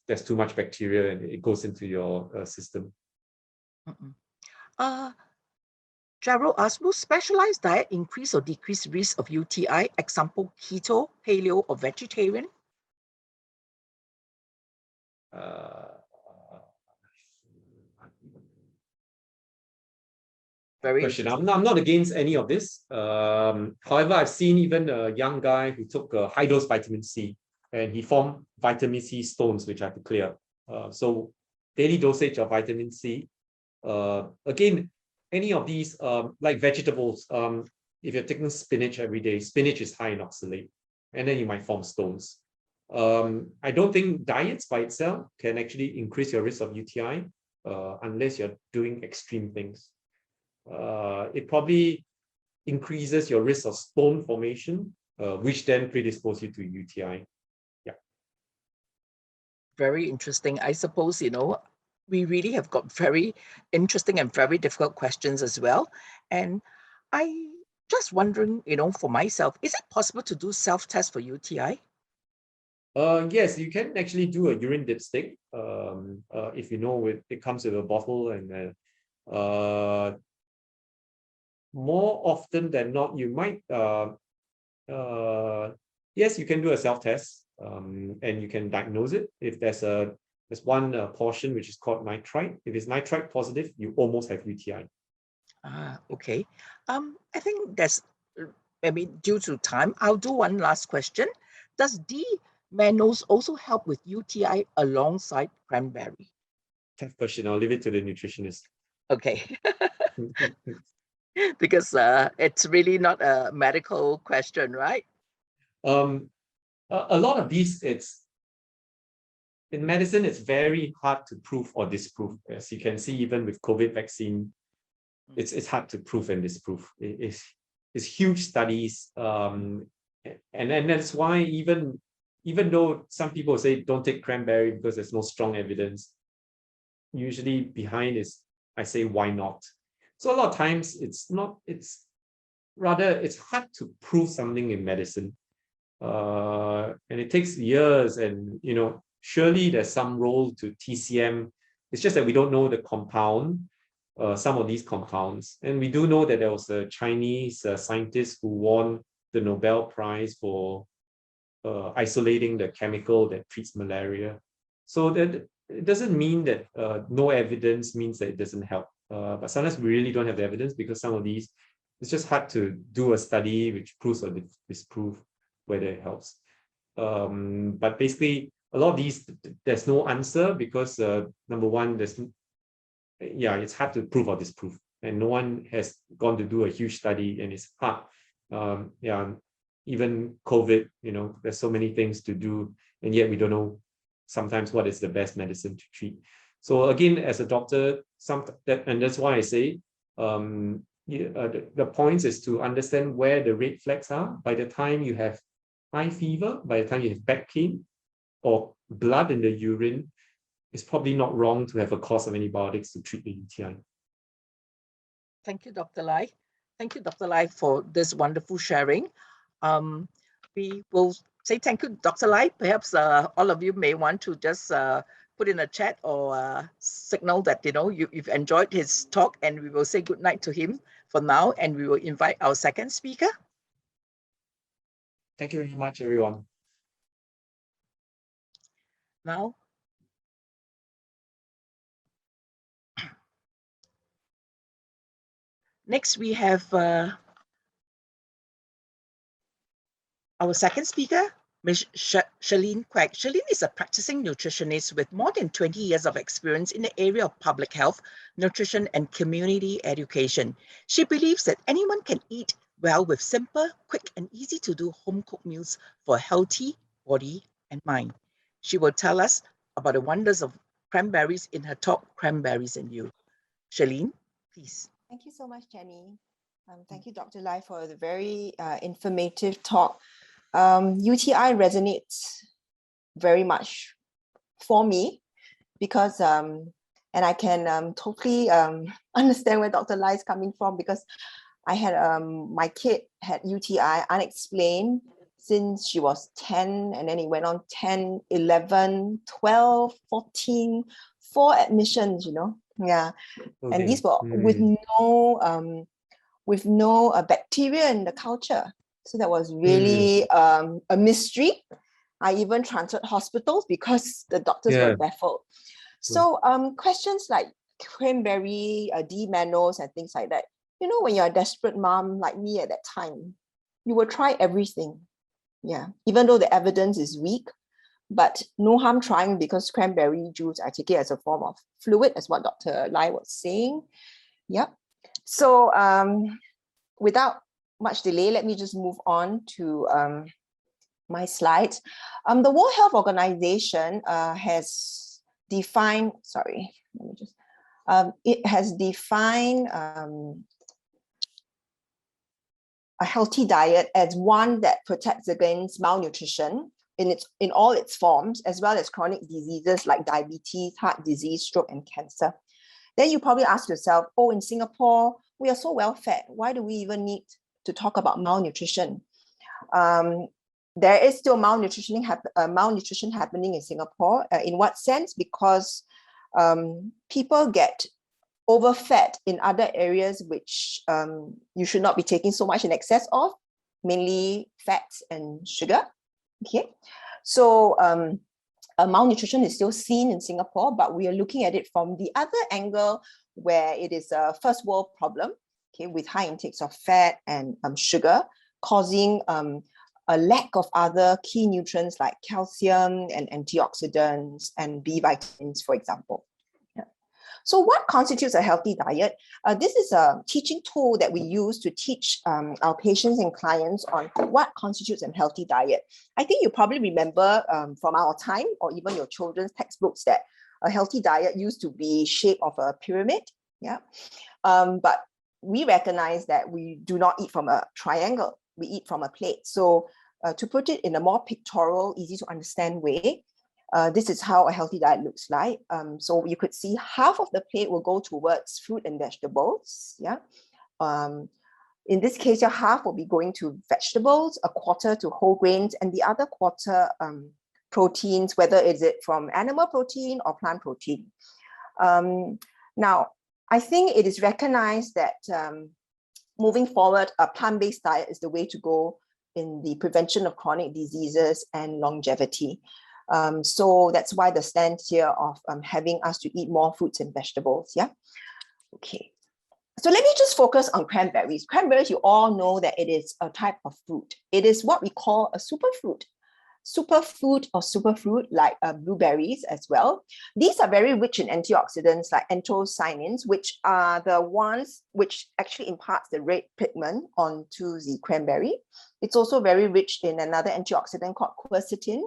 [SPEAKER 4] there's too much bacteria and it goes into your system.
[SPEAKER 1] Gerald asks, will specialized diet increase or decrease risk of UTI? Example, keto, paleo, or vegetarian? Very
[SPEAKER 4] question. I'm not against any of this. However, I've seen even a young guy who took a high dose vitamin C and he formed vitamin C stones, which I have to clear. So daily dosage of vitamin C. Again, any of these, like vegetables, if you're taking spinach every day, spinach is high in oxalate, and then you might form stones. I don't think diets by itself can actually increase your risk of UTI unless you're doing extreme things. It probably increases your risk of stone formation, which then predispose you to UTI. Yeah.
[SPEAKER 1] Very interesting. I suppose, we really have got very interesting and very difficult questions as well. And I just wondering, for myself, is it possible to do self-test for UTI?
[SPEAKER 4] Yes, you can actually do a urine dipstick. If you know it comes with a bottle, and more often than not, you might yes, you can do a self-test, and you can diagnose it. If there's one portion which is called nitrite. If it's nitrite positive, you almost have UTI.
[SPEAKER 1] Okay. I think due to time, I'll do one last question. Does D-mannose also help with UTI alongside cranberry?
[SPEAKER 4] Tough question. I'll leave it to the nutritionist.
[SPEAKER 1] Okay. Because it's really not a medical question, right?
[SPEAKER 4] A lot of these, in medicine, it's very hard to prove or disprove. As you can see, even with COVID vaccine, it's hard to prove and disprove. It's huge studies, and that's why even though some people say don't take cranberry because there's no strong evidence, usually behind is I say why not. So a lot of times it's hard to prove something in medicine, and it takes years, and surely there's some role to TCM. It's just that we don't know the compound, some of these compounds. And we do know that there was a Chinese scientist who won the Nobel Prize for isolating the chemical that treats malaria. So that it doesn't mean that no evidence means that it doesn't help. But sometimes we really don't have the evidence because some of these, it's just hard to do a study which proves or disproves whether it helps. But basically, a lot of these, there's no answer because number one, it's hard to prove or disprove, and no one has gone to do a huge study, and it's hard. Even COVID, there's so many things to do, and yet we don't know sometimes what is the best medicine to treat. So again, as a doctor, and that's why I say the point is to understand where the red flags are. By the time you have high fever, by the time you have back pain or blood in the urine, it's probably not wrong to have a course of antibiotics to treat the UTI.
[SPEAKER 1] Thank you, Dr. Lai. Thank you, Dr. Lai, for this wonderful sharing. We will say thank you, Dr. Lai. Perhaps all of you may want to just put in a chat or signal that you've enjoyed his talk, and we will say good night to him for now, and we will invite our second speaker.
[SPEAKER 4] Thank you very much, everyone.
[SPEAKER 1] now. Next, we have our second speaker, Ms. Shalene Quack. Shalene is a practicing nutritionist with more than 20 years of experience in the area of public health, nutrition, and community education. She believes that anyone can eat well with simple, quick, and easy to do home-cooked meals for a healthy body and mind. She will tell us about the wonders of cranberries in her talk, Cranberries and You. Shalene, please.
[SPEAKER 5] Thank you so much, Jenny. Thank you, Dr. Lai, for the very informative talk. UTI resonates very much for me because, and I can totally understand where Dr. Lai is coming from, because I had my kid had UTI unexplained since she was 10, and then it went on 10, 11, 12, 14, 4 admissions, you know. Yeah.
[SPEAKER 4] Okay.
[SPEAKER 5] And these were with no bacteria in the culture. So that was really a mystery. I even transferred hospitals because the doctors were baffled. So questions like cranberry, D-mannose and things like that. You know, when you're a desperate mom like me at that time, you will try everything. Yeah, even though the evidence is weak, but no harm trying, because cranberry juice, I take it as a form of fluid, as what Dr. Lai was saying. Yep. So without much delay, let me just move on to my slides. The World Health Organization has defined, it has defined a healthy diet as one that protects against malnutrition in all its forms, as well as chronic diseases like diabetes, heart disease, stroke, and cancer. Then you probably ask yourself, oh, in Singapore, we are so well fed. Why do we even need to talk about malnutrition? There is still malnutrition happening in Singapore. In what sense? Because people get overfed in other areas which you should not be taking so much in excess of, mainly fats and sugar. Okay, so malnutrition is still seen in Singapore, but we are looking at it from the other angle, where it is a first world problem, okay, with high intakes of fat and sugar, causing a lack of other key nutrients like calcium and antioxidants and B vitamins, for example. So what constitutes a healthy diet? This is a teaching tool that we use to teach our patients and clients on what constitutes a healthy diet. I think you probably remember from our time, or even your children's textbooks, that a healthy diet used to be shape of a pyramid. Yeah, but we recognize that we do not eat from a triangle, we eat from a plate. So to put it in a more pictorial, easy to understand way, this is how a healthy diet looks like. So you could see half of the plate will go towards fruit and vegetables. Yeah. In this case, your half will be going to vegetables, a quarter to whole grains, and the other quarter proteins, whether is it from animal protein or plant protein. Now, I think it is recognized that moving forward, a plant-based diet is the way to go in the prevention of chronic diseases and longevity. So that's why the stand here of having us to eat more fruits and vegetables. Yeah. Okay. So let me just focus on cranberries. Cranberries, you all know that it is a type of fruit. It is what we call a superfruit. Superfood or superfruit, like blueberries as well. These are very rich in antioxidants like anthocyanins, which are the ones which actually imparts the red pigment onto the cranberry. It's also very rich in another antioxidant called quercetin,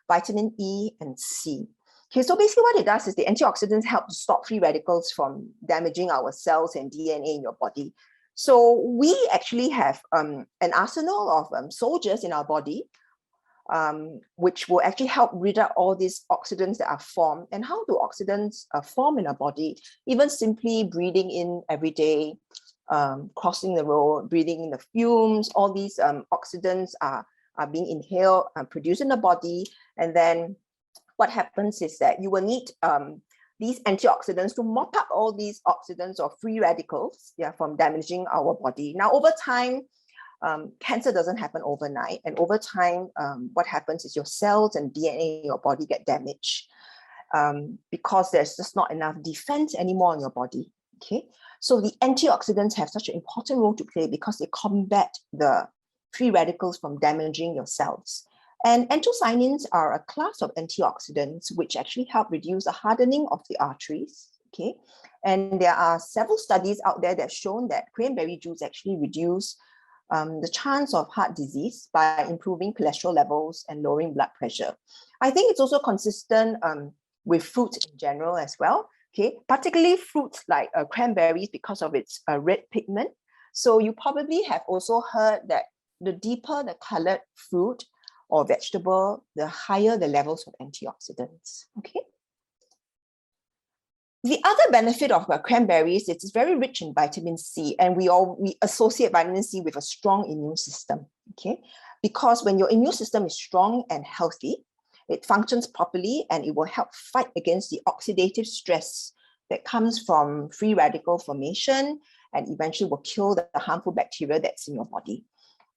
[SPEAKER 5] vitamin E and C. Okay, so basically what it does is the antioxidants help to stop free radicals from damaging our cells and DNA in your body. So we actually have an arsenal of soldiers in our body, which will actually help rid out all these oxidants that are formed. And how do oxidants form in our body? Even simply breathing in every day, crossing the road, breathing in the fumes, all these oxidants are being inhaled and produced in the body. And then what happens is that you will need these antioxidants to mop up all these oxidants or free radicals, yeah, from damaging our body. Now, over time, cancer doesn't happen overnight. And over time, what happens is your cells and DNA in your body get damaged because there's just not enough defense anymore in your body. Okay, so the antioxidants have such an important role to play because they combat the free radicals from damaging your cells. And anthocyanins are a class of antioxidants which actually help reduce the hardening of the arteries. Okay, and there are several studies out there that have shown that cranberry juice actually reduce the chance of heart disease by improving cholesterol levels and lowering blood pressure. I think it's also consistent with fruits in general as well. Okay, particularly fruits like cranberries because of its red pigment. So you probably have also heard that the deeper the colored fruit or vegetable, the higher the levels of antioxidants. Okay. The other benefit of cranberries, it's very rich in vitamin C, and we associate vitamin C with a strong immune system, okay? Because when your immune system is strong and healthy, it functions properly and it will help fight against the oxidative stress that comes from free radical formation and eventually will kill the harmful bacteria that's in your body.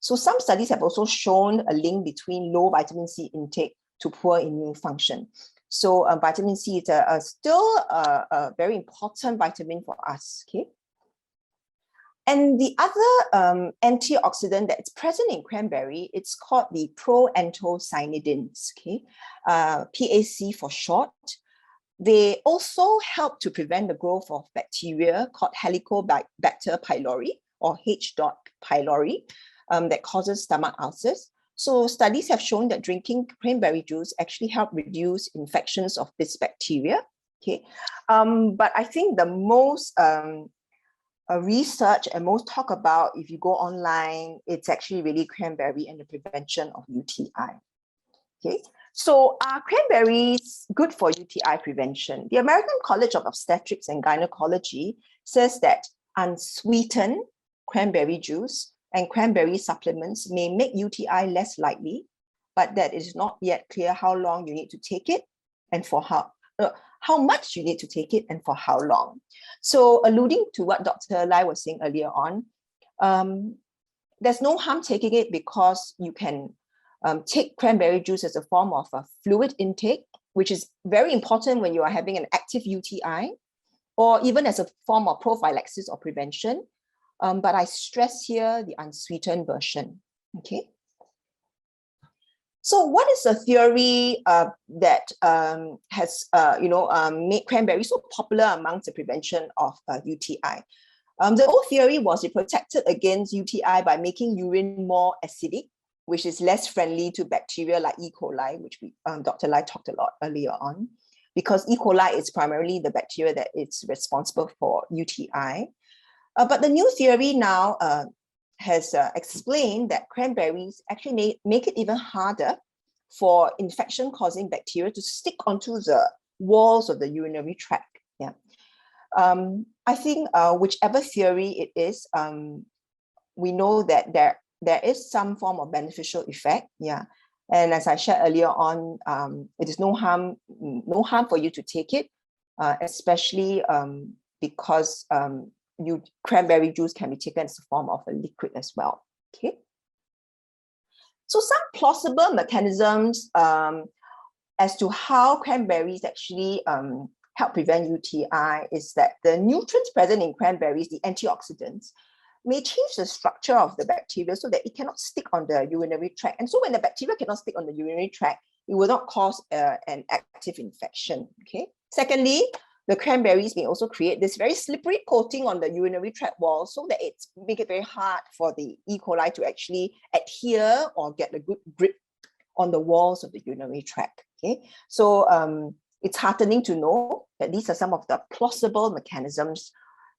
[SPEAKER 5] So some studies have also shown a link between low vitamin C intake to poor immune function. So vitamin C is still a very important vitamin for us, okay? And the other antioxidant that's present in cranberry, it's called the proanthocyanidins, okay? PAC for short. They also help to prevent the growth of bacteria called Helicobacter pylori or H. pylori that causes stomach ulcers. So studies have shown that drinking cranberry juice actually help reduce infections of this bacteria. Okay, but I think the most research and most talk about, if you go online, it's actually really cranberry and the prevention of UTI. Okay, so are cranberries good for UTI prevention? The American College of Obstetrics and Gynecology says that unsweetened cranberry juice and cranberry supplements may make UTI less likely, but that is not yet clear how long you need to take it and for how much you need to take it and for how long. So alluding to what Dr. Lai was saying earlier on, there's no harm taking it because you can take cranberry juice as a form of a fluid intake, which is very important when you are having an active UTI, or even as a form of prophylaxis or prevention. But I stress here the unsweetened version, okay? So what is the theory that has made cranberry so popular amongst the prevention of UTI? The old theory was it protected against UTI by making urine more acidic, which is less friendly to bacteria like E. coli, which Dr. Lai talked a lot earlier on, because E. coli is primarily the bacteria that is responsible for UTI. But the new theory now has explained that cranberries actually make it even harder for infection-causing bacteria to stick onto the walls of the urinary tract. Yeah, I think whichever theory it is, we know that there is some form of beneficial effect. Yeah, and as I shared earlier on, it is no harm for you to take it, especially because cranberry juice can be taken as a form of a liquid as well. Okay. So some plausible mechanisms as to how cranberries actually help prevent UTI is that the nutrients present in cranberries, the antioxidants, may change the structure of the bacteria so that it cannot stick on the urinary tract. And so when the bacteria cannot stick on the urinary tract, it will not cause an active infection. Okay. Secondly, the cranberries may also create this very slippery coating on the urinary tract wall so that it make it very hard for the E. coli to actually adhere or get a good grip on the walls of the urinary tract. Okay, so it's heartening to know that these are some of the plausible mechanisms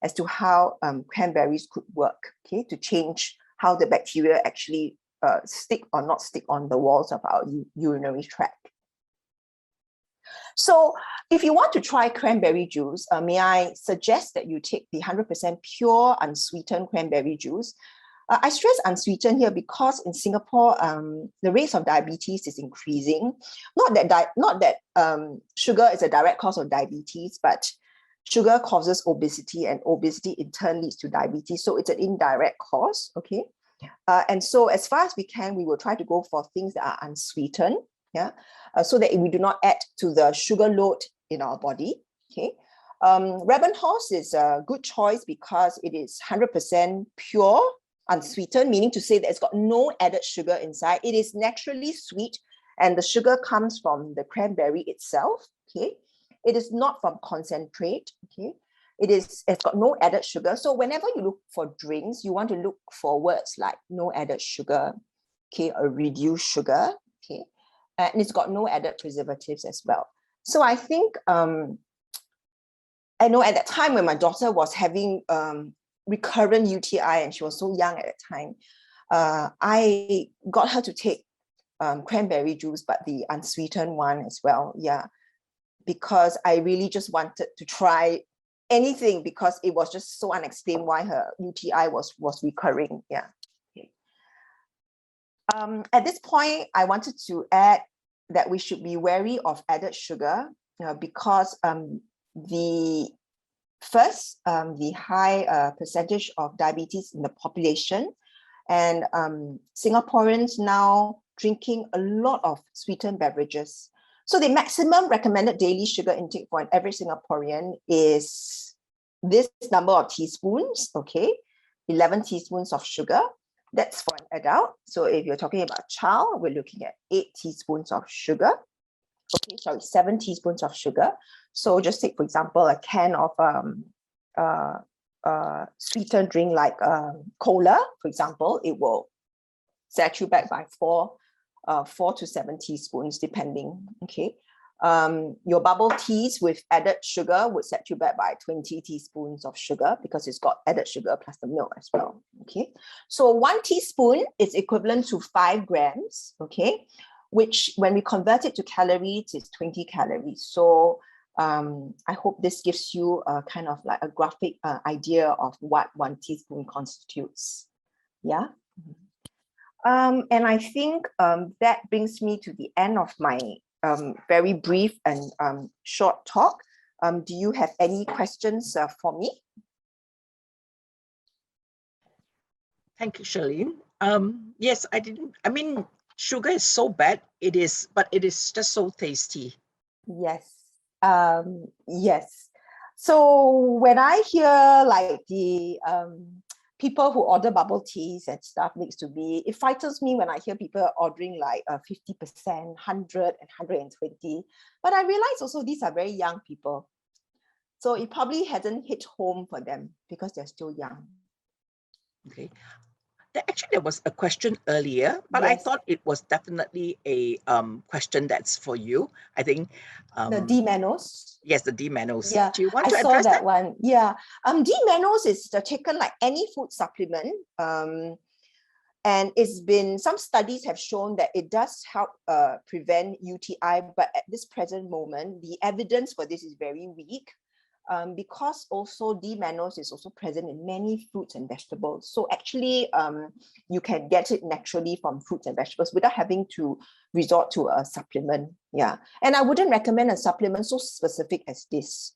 [SPEAKER 5] as to how cranberries could work, okay, to change how the bacteria actually stick or not stick on the walls of our urinary tract. So if you want to try cranberry juice, may I suggest that you take the 100% pure unsweetened cranberry juice. I stress unsweetened here because in Singapore, the rates of diabetes is increasing. Not that sugar is a direct cause of diabetes, but sugar causes obesity and obesity in turn leads to diabetes. So it's an indirect cause, okay? And so as far as we can, we will try to go for things that are unsweetened, so that we do not add to the sugar load in our body, okay? Rebenshaus is a good choice because it is 100% pure, unsweetened, meaning to say that it's got no added sugar inside. It is naturally sweet, and the sugar comes from the cranberry itself, okay? It is not from concentrate, okay? It's got no added sugar. So whenever you look for drinks, you want to look for words like no added sugar, okay, or reduced sugar, okay? And it's got no added preservatives as well. So I think, I know at that time when my daughter was having recurrent UTI and she was so young at that time, I got her to take cranberry juice, but the unsweetened one as well, because I really just wanted to try anything because it was just so unexplained why her UTI was recurring, Okay. At this point, I wanted to add that we should be wary of added sugar because the high percentage of diabetes in the population, and Singaporeans now drinking a lot of sweetened beverages. So the maximum recommended daily sugar intake for an average Singaporean is this number of teaspoons, okay? 11 teaspoons of sugar. That's for an adult. So if you're talking about a child, we're looking at 8 teaspoons of sugar. Okay, sorry, 7 teaspoons of sugar. So just take, for example, a can of sweetened drink like cola, for example. It will set you back by 4 to 7 teaspoons, depending. Okay, your bubble teas with added sugar would set you back by 20 teaspoons of sugar because it's got added sugar plus the milk as well. Okay, so 1 teaspoon is equivalent to 5 grams. Okay, which when we convert it to calories is 20 calories. So I hope this gives you a kind of like a graphic idea of what 1 teaspoon constitutes. Yeah. And I think that brings me to the end of my very brief and short talk. Do you have any questions for me?
[SPEAKER 1] Thank you, Charlene. Yes, I mean, sugar is so bad, but it is just so tasty.
[SPEAKER 5] Yes. Yes. So when I hear like the people who order bubble teas and stuff next to me, it frightens me when I hear people ordering like 50%, 100 and 120. But I realize also these are very young people. So it probably hasn't hit home for them because they're still young.
[SPEAKER 1] Okay. Actually, there was a question earlier, but I
[SPEAKER 5] Yes.
[SPEAKER 1] thought it was definitely a question that's for you. I think
[SPEAKER 5] The D-mannose.
[SPEAKER 1] Yes, the D-mannose.
[SPEAKER 5] Yeah,
[SPEAKER 1] Do you want
[SPEAKER 5] I
[SPEAKER 1] to
[SPEAKER 5] saw
[SPEAKER 1] address
[SPEAKER 5] that one. Yeah, D-mannose is taken like any food supplement, and it's been, some studies have shown that it does help prevent UTI, but at this present moment, the evidence for this is very weak. Because also D-mannose is also present in many fruits and vegetables. So actually, you can get it naturally from fruits and vegetables without having to resort to a supplement. Yeah, and I wouldn't recommend a supplement so specific as this,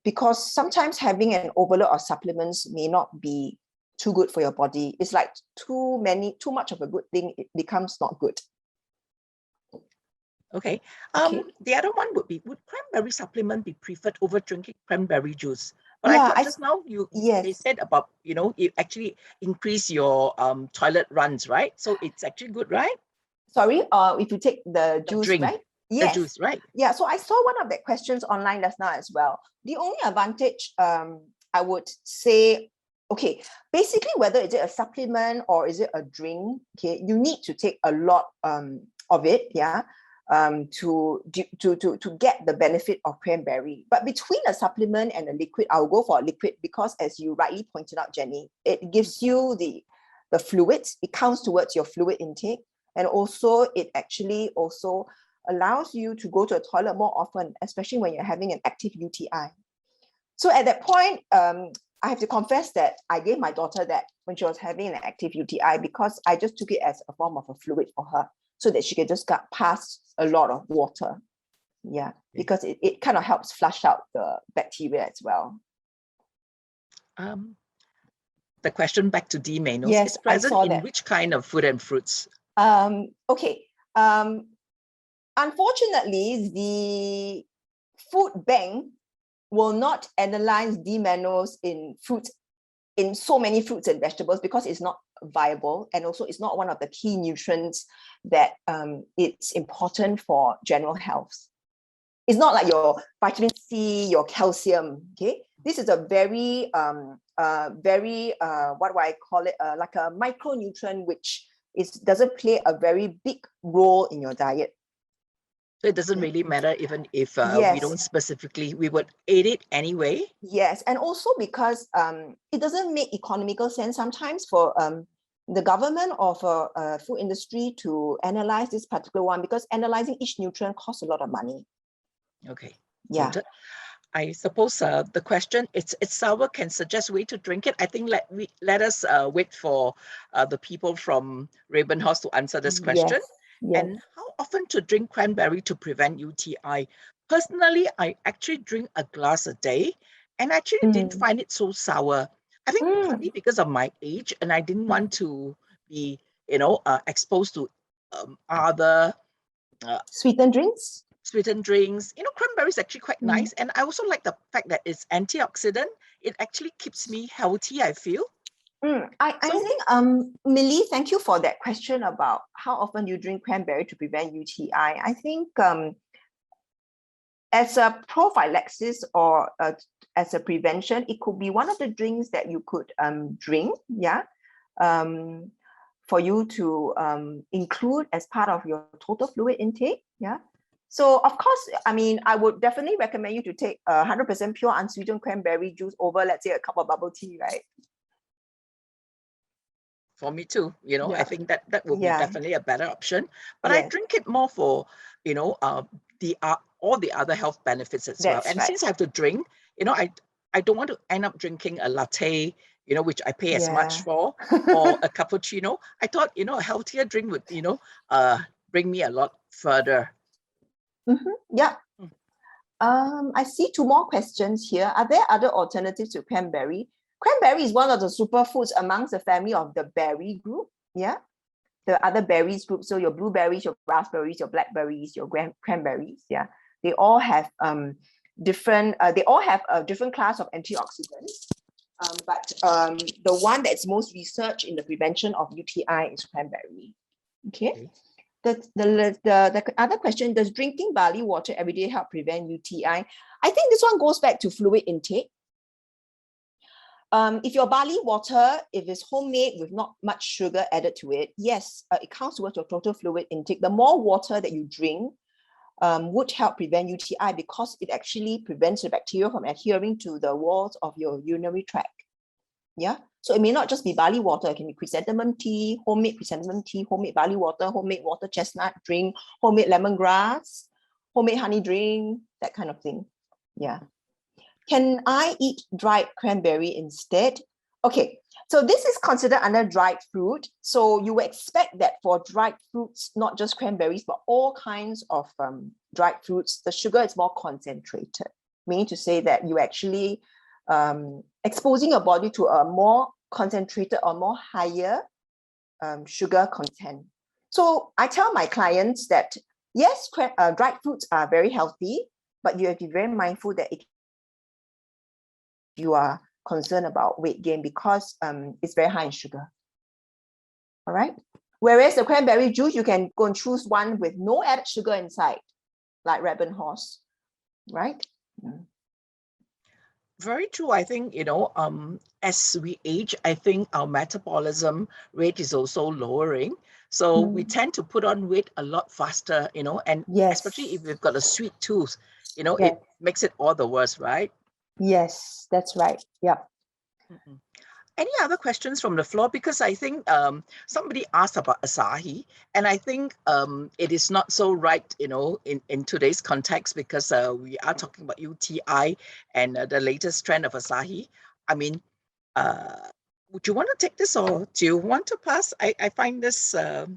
[SPEAKER 5] because sometimes having an overload of supplements may not be too good for your body. It's like too much of a good thing, it becomes not good.
[SPEAKER 1] Okay.
[SPEAKER 5] Okay.
[SPEAKER 1] The other one would cranberry supplement be preferred over drinking cranberry juice? But
[SPEAKER 5] Yeah,
[SPEAKER 1] I thought just now they said about, it actually increase your toilet runs, right? So it's actually good, right?
[SPEAKER 5] Sorry, if you take the juice,
[SPEAKER 1] drink,
[SPEAKER 5] right?
[SPEAKER 1] Yes. The juice, right?
[SPEAKER 5] Yeah, so I saw one of the questions online just now as well. The only advantage, I would say, okay, basically whether is it a supplement or is it a drink, okay, you need to take a lot of it, yeah, to get the benefit of cranberry. But between a supplement and a liquid, I'll go for a liquid because, as you rightly pointed out, Jenny, it gives you the fluids, it counts towards your fluid intake, and also it actually also allows you to go to a toilet more often, especially when you're having an active UTI. So at that point, I have to confess that I gave my daughter that when she was having an active UTI because I just took it as a form of a fluid for her so that she could just get past a lot of water. Yeah, because it kind of helps flush out the bacteria as well.
[SPEAKER 1] the question back to D. Manos.
[SPEAKER 5] Yes,
[SPEAKER 1] It's
[SPEAKER 5] I
[SPEAKER 1] present
[SPEAKER 5] saw
[SPEAKER 1] in
[SPEAKER 5] that.
[SPEAKER 1] which kind of food and fruits?
[SPEAKER 5] Okay. Unfortunately, the food bank will not analyze D-mannose in fruits, in so many fruits and vegetables, because it's not viable, and also it's not one of the key nutrients that it's important for general health. It's not like your vitamin C, your calcium. Okay, this is a very what do I call it? Like a micronutrient, which doesn't play a very big role in your diet.
[SPEAKER 1] So it doesn't really matter even if we
[SPEAKER 5] Yes.
[SPEAKER 1] don't specifically, we would eat it anyway.
[SPEAKER 5] Yes, and also because it doesn't make economical sense sometimes for the government or for food industry to analyze this particular one, because analyzing each nutrient costs a lot of money.
[SPEAKER 1] Okay.
[SPEAKER 5] Yeah.
[SPEAKER 1] Noted. I suppose the question, it's sour, can suggest way to drink it. I think let us wait for the people from Ravenhorse to answer this question.
[SPEAKER 5] Yes. Yes.
[SPEAKER 1] And how often to drink cranberry to prevent UTI? Personally, I actually drink a glass a day, and actually didn't find it so sour. I think partly because of my age, and I didn't want to be, exposed to other
[SPEAKER 5] Sweetened drinks?
[SPEAKER 1] sweetened drinks. Cranberry is actually quite nice, and I also like the fact that it's antioxidant. It actually keeps me healthy, I feel.
[SPEAKER 5] I think, Millie, thank you for that question about how often you drink cranberry to prevent UTI. I think as a prophylaxis or as a prevention, it could be one of the drinks that you could drink, for you to include as part of your total fluid intake, So of course, I mean, I would definitely recommend you to take 100% pure unsweetened cranberry juice over, let's say, a cup of bubble tea, right?
[SPEAKER 1] For me too, I think that would be
[SPEAKER 5] Yeah.
[SPEAKER 1] definitely a better option. But I
[SPEAKER 5] Yes.
[SPEAKER 1] drink it more for, all the other health benefits as well.
[SPEAKER 5] That's
[SPEAKER 1] And
[SPEAKER 5] right.
[SPEAKER 1] since I have to drink, I don't want to end up drinking a latte, which I pay as much
[SPEAKER 5] Yeah.
[SPEAKER 1] for, or a cappuccino. I thought, a healthier drink would, bring me a lot further.
[SPEAKER 5] Yeah. I see two more questions here. Are there other alternatives to cranberry? Cranberry is one of the superfoods amongst the family of the berry group. Yeah. The other berries group. So your blueberries, your raspberries, your blackberries, your cranberries. Yeah. They all have different. They all have a different class of antioxidants. But the one that's most researched in the prevention of UTI is cranberry. Okay. The other question, does drinking barley water every day help prevent UTI? I think this one goes back to fluid intake. If your barley water, if it's homemade with not much sugar added to it, yes, it counts towards your total fluid intake. The more water that you drink would help prevent UTI, because it actually prevents the bacteria from adhering to the walls of your urinary tract. Yeah. So it may not just be barley water. It can be chrysanthemum tea, homemade barley water, homemade water chestnut drink, homemade lemongrass, homemade honey drink, that kind of thing. Yeah. Can I eat dried cranberry instead? Okay, so this is considered under dried fruit. So you would expect that for dried fruits, not just cranberries, but all kinds of dried fruits, the sugar is more concentrated, meaning to say that you actually exposing your body to a more concentrated or more higher sugar content. So I tell my clients that yes, dried fruits are very healthy, but you have to be very mindful that you are concerned about weight gain, because it's very high in sugar. All right. Whereas the cranberry juice, you can go and choose one with no added sugar inside, like Ravenhorse, right?
[SPEAKER 1] Very true. I think, as we age, I think our metabolism rate is also lowering. So we tend to put on weight a lot faster, and
[SPEAKER 5] Yes.
[SPEAKER 1] especially if we've got a sweet tooth,
[SPEAKER 5] Yes.
[SPEAKER 1] it makes it all the worse, right?
[SPEAKER 5] Yes, that's right. Yeah.
[SPEAKER 1] Any other questions from the floor? Because I think somebody asked about Asahi, and I think it is not so right, in today's context, because we are talking about UTI and the latest trend of Asahi. I mean, would you want to take this, or do you want to pass? I find this a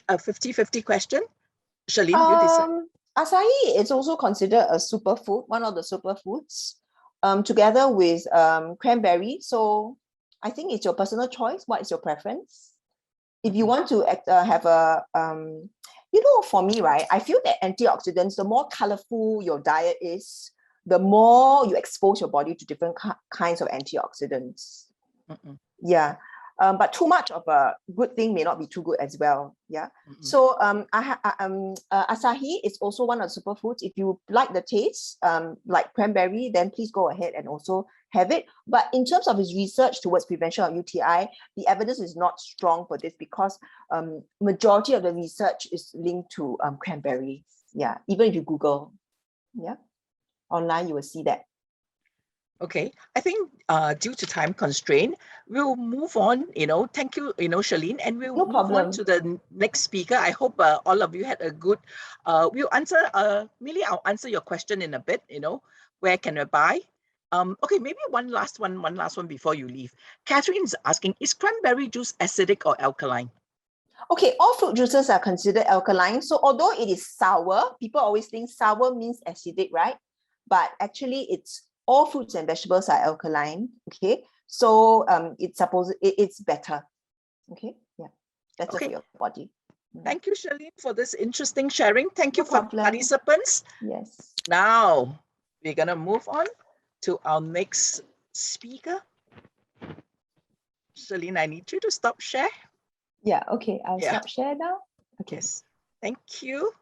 [SPEAKER 1] 50-50 question. Charlene, you decide.
[SPEAKER 5] Asahi is also considered a superfood, one of the superfoods, together with cranberry. So I think it's your personal choice. What is your preference? If you want to have a, for me, right, I feel that antioxidants, the more colorful your diet is, the more you expose your body to different kinds of antioxidants. Yeah. But too much of a good thing may not be too good as well. Yeah. So Asahi is also one of the superfoods. If you like the taste, like cranberry, then please go ahead and also have it. But in terms of his research towards prevention of UTI, the evidence is not strong for this because majority of the research is linked to cranberry. Yeah. Even if you Google, yeah, online, you will see that.
[SPEAKER 1] Okay, I think due to time constraint, we'll move on, thank you, Charlene, and we'll
[SPEAKER 5] No
[SPEAKER 1] move on
[SPEAKER 5] problem.
[SPEAKER 1] to the next speaker. I hope all of you had a good, we'll answer, Millie, I'll answer your question in a bit, where can I buy? Okay, maybe one last one before you leave. Catherine's asking, is cranberry juice acidic or alkaline?
[SPEAKER 5] Okay, all fruit juices are considered alkaline. So although it is sour, people always think sour means acidic, right? But actually it's all fruits and vegetables are alkaline. Okay, so it's better. Okay, yeah, better for your body.
[SPEAKER 1] Thank you, Charlene, for this interesting sharing. Thank you
[SPEAKER 5] No
[SPEAKER 1] for
[SPEAKER 5] problem.
[SPEAKER 1] participants.
[SPEAKER 5] Yes.
[SPEAKER 1] Now we're gonna move on to our next speaker. Charlene, I need you to stop share.
[SPEAKER 5] Yeah, okay, I'll stop share now. Okay.
[SPEAKER 1] Yes, thank you.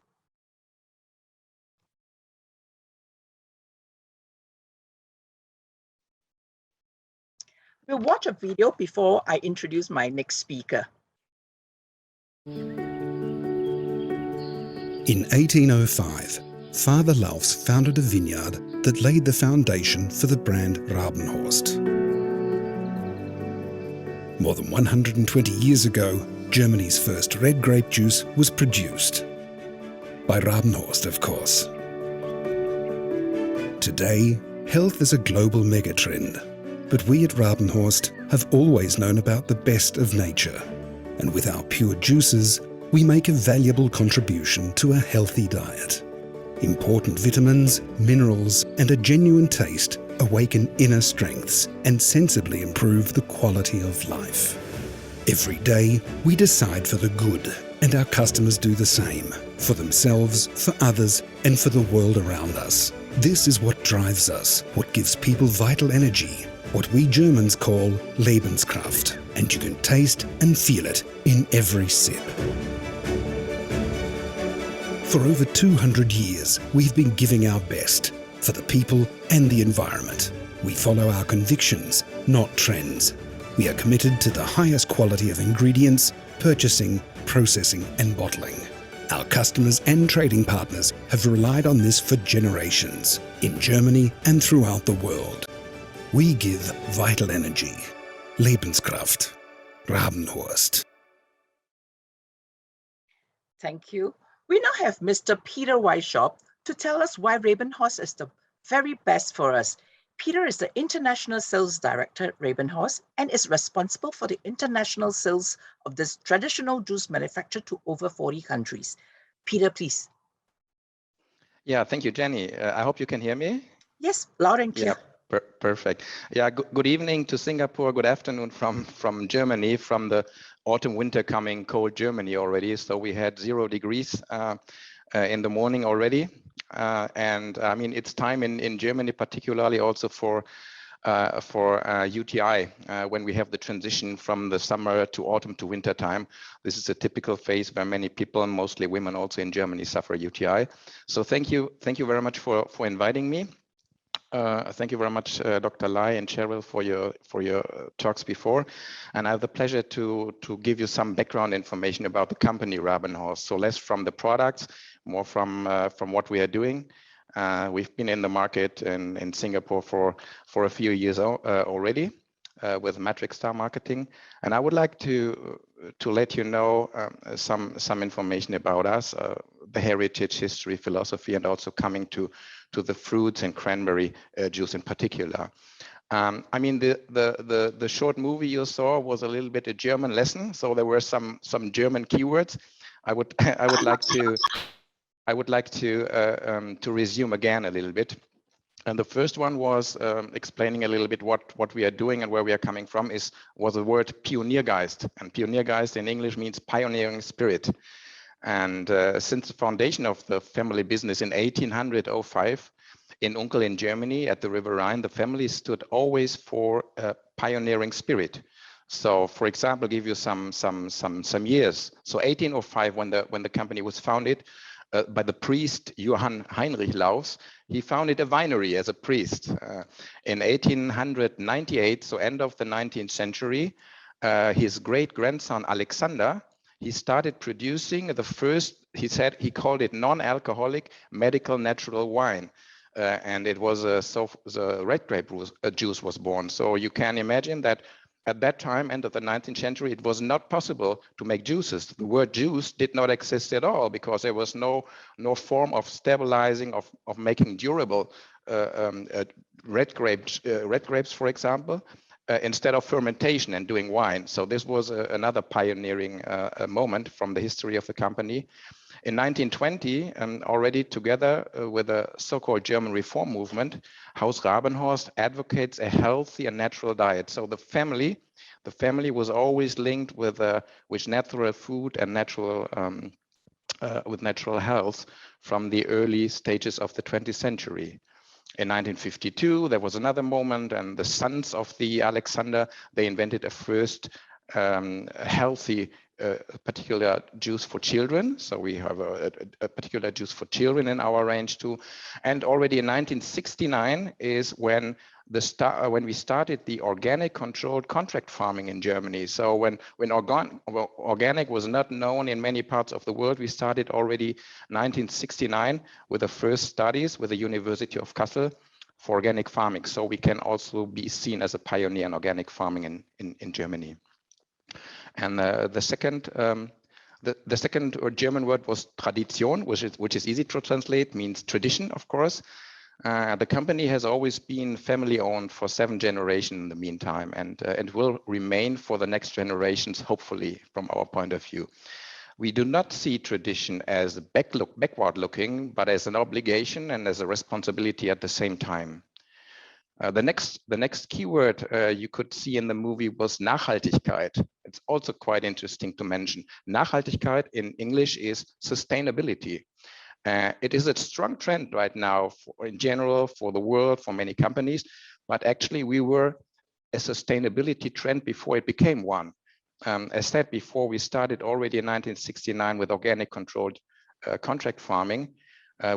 [SPEAKER 1] We'll watch a video before I introduce my next speaker.
[SPEAKER 6] In 1805, Father Laufs founded a vineyard that laid the foundation for the brand Rabenhorst. More than 120 years ago, Germany's first red grape juice was produced. By Rabenhorst, of course. Today, health is a global megatrend, but we at Rabenhorst have always known about the best of nature. And with our pure juices, we make a valuable contribution to a healthy diet. Important vitamins, minerals, and a genuine taste awaken inner strengths and sensibly improve the quality of life. Every day, we decide for the good, and our customers do the same, for themselves, for others, and for the world around us. This is what drives us, what gives people vital energy, what we Germans call Lebenskraft, and you can taste and feel it in every sip. For over 200 years, we've been giving our best for the people and the environment. We follow our convictions, not trends. We are committed to the highest quality of ingredients, purchasing, processing, and bottling. Our customers and trading partners have relied on this for generations, in Germany and throughout the world. We give vital energy. Lebenskraft. Rabenhorst.
[SPEAKER 1] Thank you. We now have Mr. Peter Weishaupt to tell us why Rabenhorst is the very best for us. Peter is the International Sales Director at Rabenhorst and is responsible for the international sales of this traditional juice manufactured to over 40 countries. Peter, please.
[SPEAKER 7] Yeah, thank you, Jenny. I hope you can hear me.
[SPEAKER 1] Yes, loud and clear.
[SPEAKER 7] Yeah, perfect. Yeah, good evening to Singapore. Good afternoon from Germany, from the autumn-winter coming cold Germany already. So we had 0 degrees in the morning already. And I mean, it's time in Germany, particularly also for UTI, when we have the transition from the summer to autumn to winter time. This is a typical phase where many people, mostly women also in Germany, suffer UTI. So thank you very much for inviting me. Thank you very much, Dr. Lai and Cheryl, for your talks before. And I have the pleasure to give you some background information about the company Rabenhorst. So less from the products, more from what we are doing. We've been in the market in Singapore for a few years already with Matrix Star Marketing. And I would like to let you know some information about us, the heritage, history, philosophy, and also coming to the fruits and cranberry juice in particular. I mean, the short movie you saw was a little bit a German lesson, so there were some German keywords. I would like to resume again a little bit. And the first one was explaining a little bit what we are doing and where we are coming from was the word Pioniergeist. And Pioniergeist in English means pioneering spirit. And since the foundation of the family business in 1805 in Unkel in Germany at the River Rhine, the family stood always for a pioneering spirit. So, for example, give you some years. So 1805, when the company was founded by the priest Johann Heinrich Laus, he founded a winery as a priest. In 1898, so end of the 19th century, his great grandson Alexander, he started producing the first, he called it non-alcoholic medical natural wine. And it was the red grape juice was born. So you can imagine that at that time, end of the 19th century, it was not possible to make juices. The word juice did not exist at all because there was no form of stabilizing, of making durable red grapes, for example, instead of fermentation and doing wine. So this was another pioneering moment from the history of the company. In 1920, already together with the so-called German reform movement, Haus Rabenhorst advocates a healthy and natural diet. So the family was always linked with natural food and natural with natural health from the early stages of the 20th century. In 1952, there was another moment, and the sons of the Alexander, they invented a first healthy particular juice for children. So we have a particular juice for children in our range too. And already in 1969 is when we started the organic controlled contract farming in Germany. So when organic was not known in many parts of the world, we started already 1969 with the first studies with the University of Kassel for organic farming. So we can also be seen as a pioneer in organic farming in Germany. And the second German word was Tradition, which is easy to translate, means tradition, of course. The company has always been family owned for 7 generations in the meantime, and will remain for the next generations, hopefully, from our point of view. We do not see tradition as backward looking, but as an obligation and as a responsibility at the same time. The next keyword you could see in the movie was Nachhaltigkeit. It's also quite interesting to mention. Nachhaltigkeit in English is sustainability. It is a strong trend right now in general for the world, for many companies, but actually we were a sustainability trend before it became one. As said before, we started already in 1969 with organic controlled contract farming.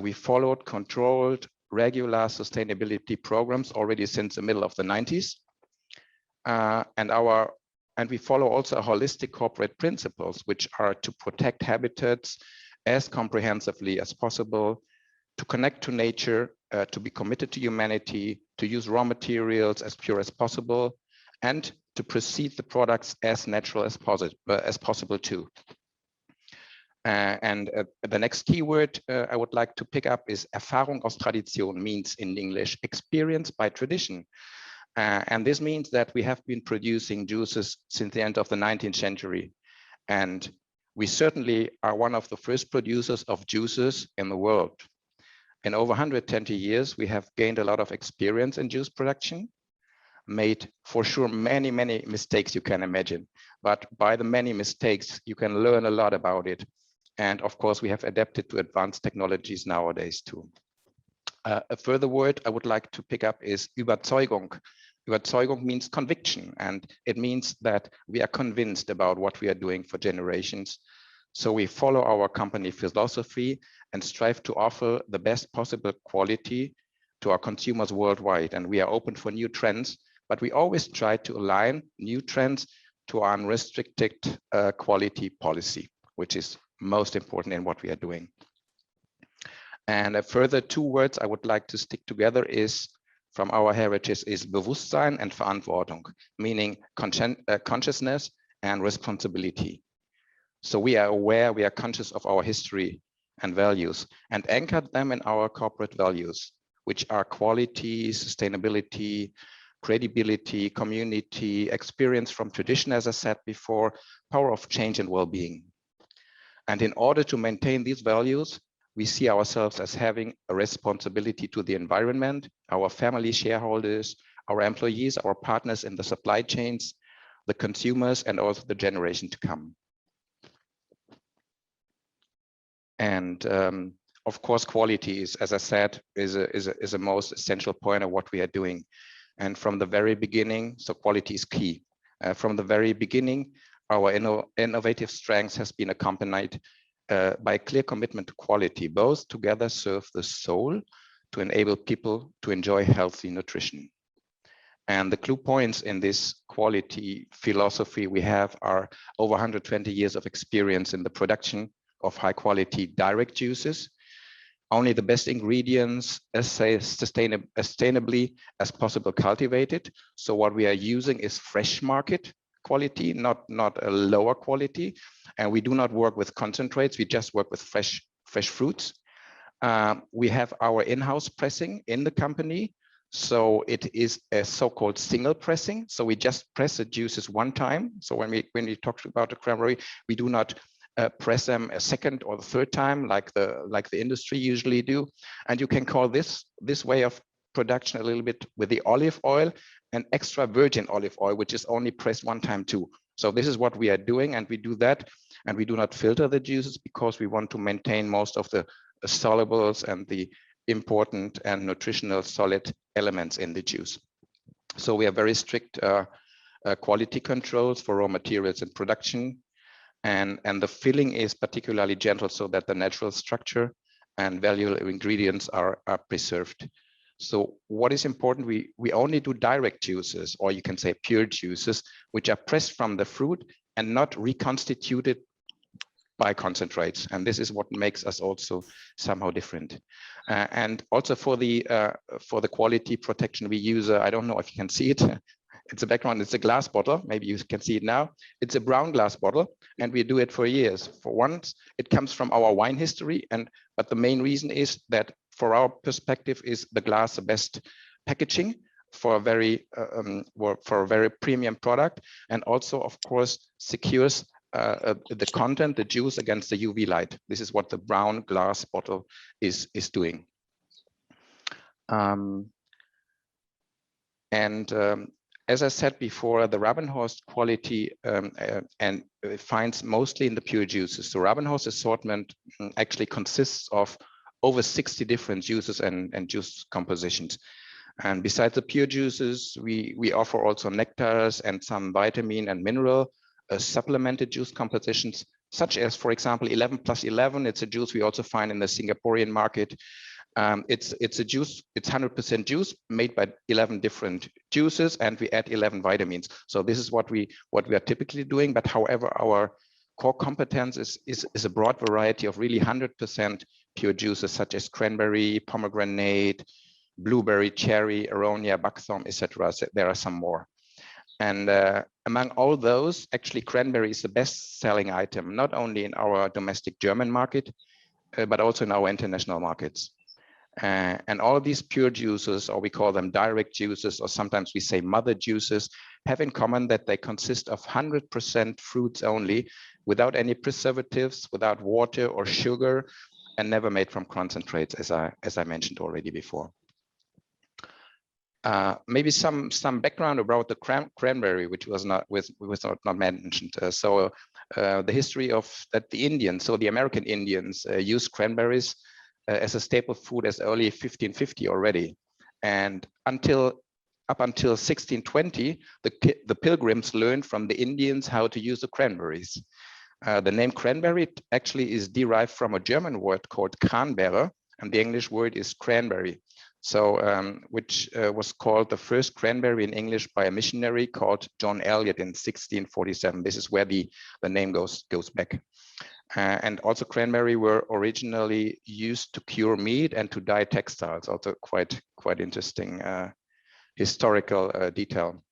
[SPEAKER 7] We followed controlled regular sustainability programs already since the middle of the 90s. And we follow also holistic corporate principles, which are to protect habitats as comprehensively as possible, to connect to nature, to be committed to humanity, to use raw materials as pure as possible, and to proceed the products as natural as possible too. The next keyword I would like to pick up is Erfahrung aus Tradition, means in English, experience by tradition. And this means that we have been producing juices since the end of the 19th century. And we certainly are one of the first producers of juices in the world. In over 120 years, we have gained a lot of experience in juice production, made for sure many mistakes you can imagine. But by the many mistakes, you can learn a lot about it. And of course, we have adapted to advanced technologies nowadays too. A further word I would like to pick up is Überzeugung. Überzeugung means conviction, and it means that we are convinced about what we are doing for generations. So we follow our company philosophy and strive to offer the best possible quality to our consumers worldwide. And we are open for new trends, but we always try to align new trends to our unrestricted quality policy, which is most important in what we are doing. And a further 2 words I would like to stick together is from our heritage is Bewusstsein and Verantwortung, meaning consciousness and responsibility. So we are aware, we are conscious of our history and values and anchored them in our corporate values, which are quality, sustainability, credibility, community, experience from tradition, as I said before, power of change and well-being. And in order to maintain these values, we see ourselves as having a responsibility to the environment, our family shareholders, our employees, our partners in the supply chains, the consumers, and also the generation to come. And of course, quality is, as I said, is a most essential point of what we are doing. And from the very beginning, so quality is key. From the very beginning, our innovative strengths has been accompanied by a clear commitment to quality. Both together serve the soul to enable people to enjoy healthy nutrition. And the clue points in this quality philosophy we have are over 120 years of experience in the production of high quality direct juices, only the best ingredients as sustainably as possible cultivated. So what we are using is fresh market quality, not a lower quality. And we do not work with concentrates, we just work with fresh fruits. We have our in-house pressing in the company. So it is a so-called single pressing. So we just press the juices one time. So when we talk about the cranberry, we do not press them a second or the third time like the industry usually do. And you can call this way of production a little bit with the olive oil and extra virgin olive oil, which is only pressed one time too. So this is what we are doing, and we do that, and we do not filter the juices because we want to maintain most of the solubles and the important and nutritional solid elements in the juice. So we have very strict quality controls for raw materials and production. And the filling is particularly gentle so that the natural structure and valuable ingredients are preserved. So what is important, we only do direct juices, or you can say pure juices, which are pressed from the fruit and not reconstituted by concentrates. And this is what makes us also somehow different. And also for the quality protection, we use, I don't know if you can see it, it's a background, it's a glass bottle. Maybe you can see it now. It's a brown glass bottle, and we do it for years. For once, it comes from our wine history, but the main reason is that for our perspective is the glass the best packaging for a very premium product, and also of course secures the content, the juice against the UV light. This is what the brown glass bottle is doing. As I said before, the Rabenhorst quality and finds mostly in the pure juices. So Rabenhorst assortment actually consists of over 60 different juices and juice compositions. And besides the pure juices, we offer also nectars and some vitamin and mineral supplemented juice compositions, such as, for example, 11+11. It's a juice we also find in the Singaporean market. It's a juice, it's 100% juice made by 11 different juices, and we add 11 vitamins. So this is what we are typically doing. But however, our core competence is a broad variety of really 100% pure juices, such as cranberry, pomegranate, blueberry, cherry, aronia, buckthorn, etc. So there are some more. And among all those, actually cranberry is the best selling item, not only in our domestic German market, but also in our international markets. And all of these pure juices, or we call them direct juices, or sometimes we say mother juices, have in common that they consist of 100% fruits only, without any preservatives, without water or sugar, and never made from concentrates, as I mentioned already before. Maybe some background about the cranberry, which was not mentioned. The history of that the Indians, so the American Indians, used cranberries as a staple food as early 1550 already, and up until 1620, the Pilgrims learned from the Indians how to use the cranberries. The name cranberry actually is derived from a German word called Cranberry, and the English word is cranberry. So, which was called the first cranberry in English by a missionary called John Eliot in 1647. This is where the name goes back. And also cranberry were originally used to cure meat and to dye textiles. Also quite interesting historical detail.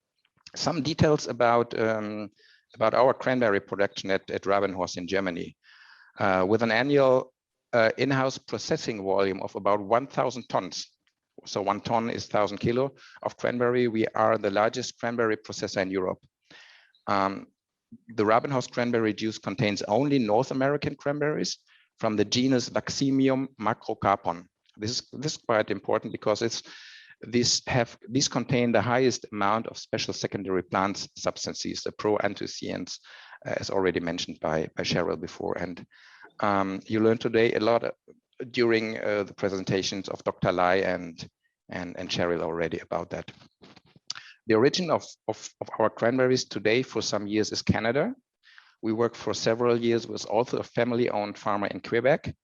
[SPEAKER 7] Some details about our cranberry production at Rabenhorst in Germany. With an annual in-house processing volume of about 1,000 tons. So 1 ton is 1,000 kilo of cranberry. We are the largest cranberry processor in Europe. The Rabenhorst cranberry juice contains only North American cranberries, from the genus Vaccinium macrocarpon. This is quite important because these contain the highest amount of special secondary plant substances, the proanthocyanins, as already mentioned by Cheryl before. And you learned today a lot during the presentations of Dr. Lai and Cheryl already about that. The origin of our cranberries today for some years is Canada. We worked for several years with also a family-owned farmer in Quebec.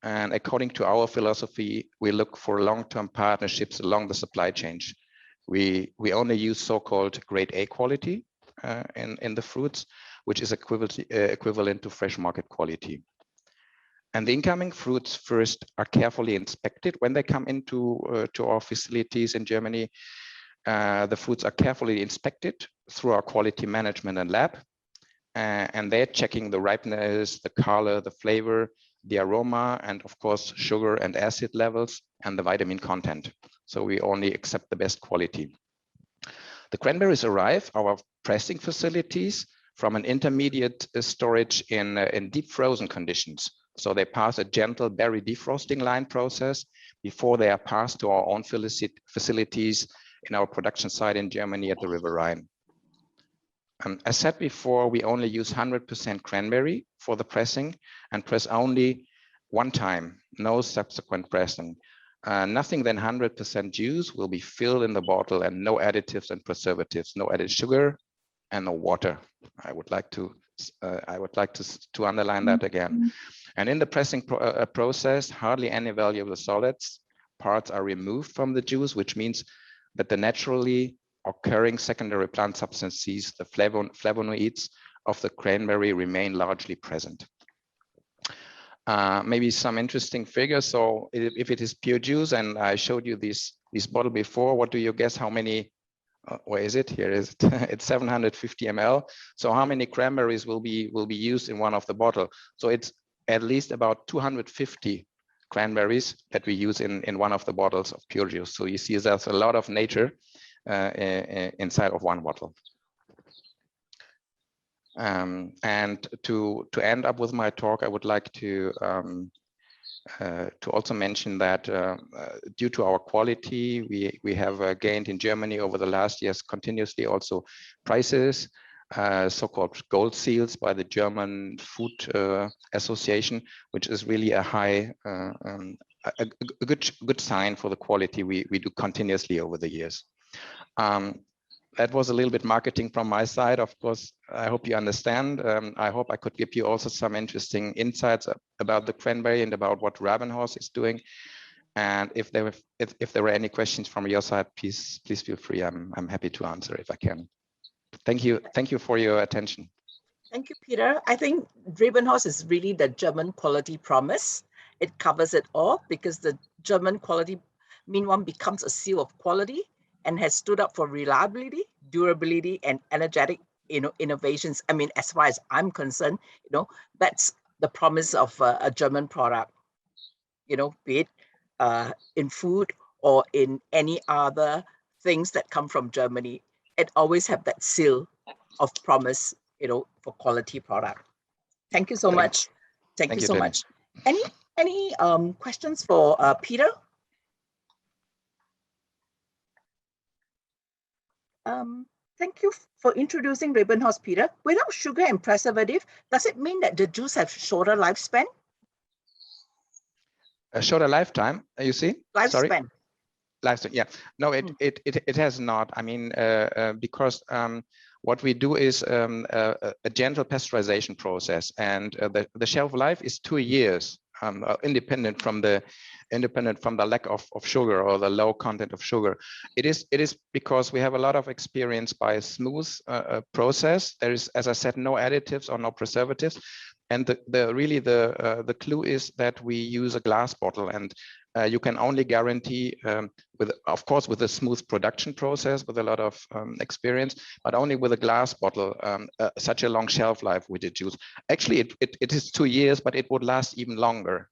[SPEAKER 7] And according to our philosophy, we look for long-term partnerships along the supply chain. We only use so-called grade A quality in the fruits, which is equivalent to fresh market quality. And the incoming fruits first are carefully inspected when they come into to our facilities in Germany. The fruits are carefully inspected through our quality management and lab. And they're checking the ripeness, the color, the flavor, the aroma, and of course, sugar and acid levels and the vitamin content. So we only accept the best quality. The cranberries arrive our pressing facilities from an intermediate storage in deep frozen conditions. So they pass a gentle berry defrosting line process before they are passed to our own facilities in our production site in Germany at the River Rhine. As said before, we only use 100% cranberry for the pressing and press only one time, no subsequent pressing. Nothing than 100% juice will be filled in the bottle and no additives and preservatives, no added sugar and no water. I would like to underline that again. And in the pressing process, hardly any valuable solids parts are removed from the juice, which means that the naturally occurring secondary plant substances, the flavonoids of the cranberry, remain largely present. Maybe some interesting figures. So if it is pure juice, and I showed you this bottle before, what do you guess how many, where is it? Here is it. It's 750 ml. So how many cranberries will be used in one of the bottle? So it's at least about 250 cranberries that we use in one of the bottles of pure juice. So you see there's a lot of nature inside of one bottle. And to end up with my talk, I would like to also mention that due to our quality, we have gained in Germany over the last years continuously also prices, so-called gold seals by the German Food Association, which is really a high, a good sign for the quality we do continuously over the years. That was a little bit marketing from my side. Of course, I hope you understand. I hope I could give you also some interesting insights about the cranberry and about what Rabenhorst is doing. And if there were any questions from your side, please feel free. I'm happy to answer if I can. Thank you for your attention.
[SPEAKER 1] Thank you, Peter. I think Rabenhorst is really the German quality promise. It covers it all because the German quality mean one becomes a seal of quality and has stood up for reliability, durability, and energetic, innovations. I mean, as far as I'm concerned, that's the promise of a German product. Be it in food or in any other things that come from Germany, it always have that seal of promise, for quality product. Thank you so much. Thank you so much. Any questions for Peter? Thank you for introducing Rabenhorst, Peter. Without sugar and preservative, does it mean that the juice have shorter lifespan?
[SPEAKER 7] A shorter lifetime, you see?
[SPEAKER 1] Lifespan.
[SPEAKER 7] Sorry? Lifespan, yeah. No, it has not. I mean, because what we do is a gentle pasteurization process, and the shelf life is 2 years, independent from the lack of sugar or the low content of sugar. It is because we have a lot of experience by a smooth process. There is, as I said, no additives or no preservatives. And the clue is that we use a glass bottle, and you can only guarantee, of course, with a smooth production process, with a lot of experience, but only with a glass bottle, such a long shelf life with the juice. Actually, it is 2 years, but it would last even longer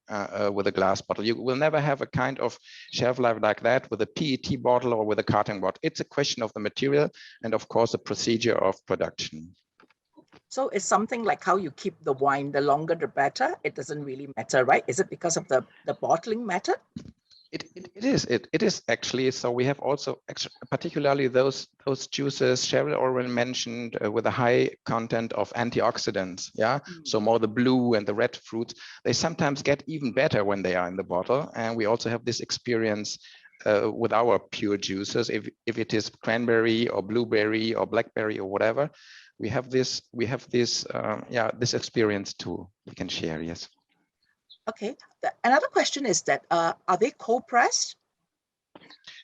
[SPEAKER 7] with a glass bottle. You will never have a kind of shelf life like that with a PET bottle or with a carton bottle. It's a question of the material and, of course, the procedure of production.
[SPEAKER 1] So it's something like how you keep the wine, the longer the better. It doesn't really matter, right? Is it because of the bottling method?
[SPEAKER 7] It is actually. So we have also particularly those juices Cheryl already mentioned with a high content of antioxidants. Yeah. So more the blue and the red fruits, they sometimes get even better when they are in the bottle. And we also have this experience with our pure juices. If it is cranberry or blueberry or blackberry or whatever, we have this this experience too. We can share. Yes.
[SPEAKER 1] Okay. Another question is that are they cold pressed?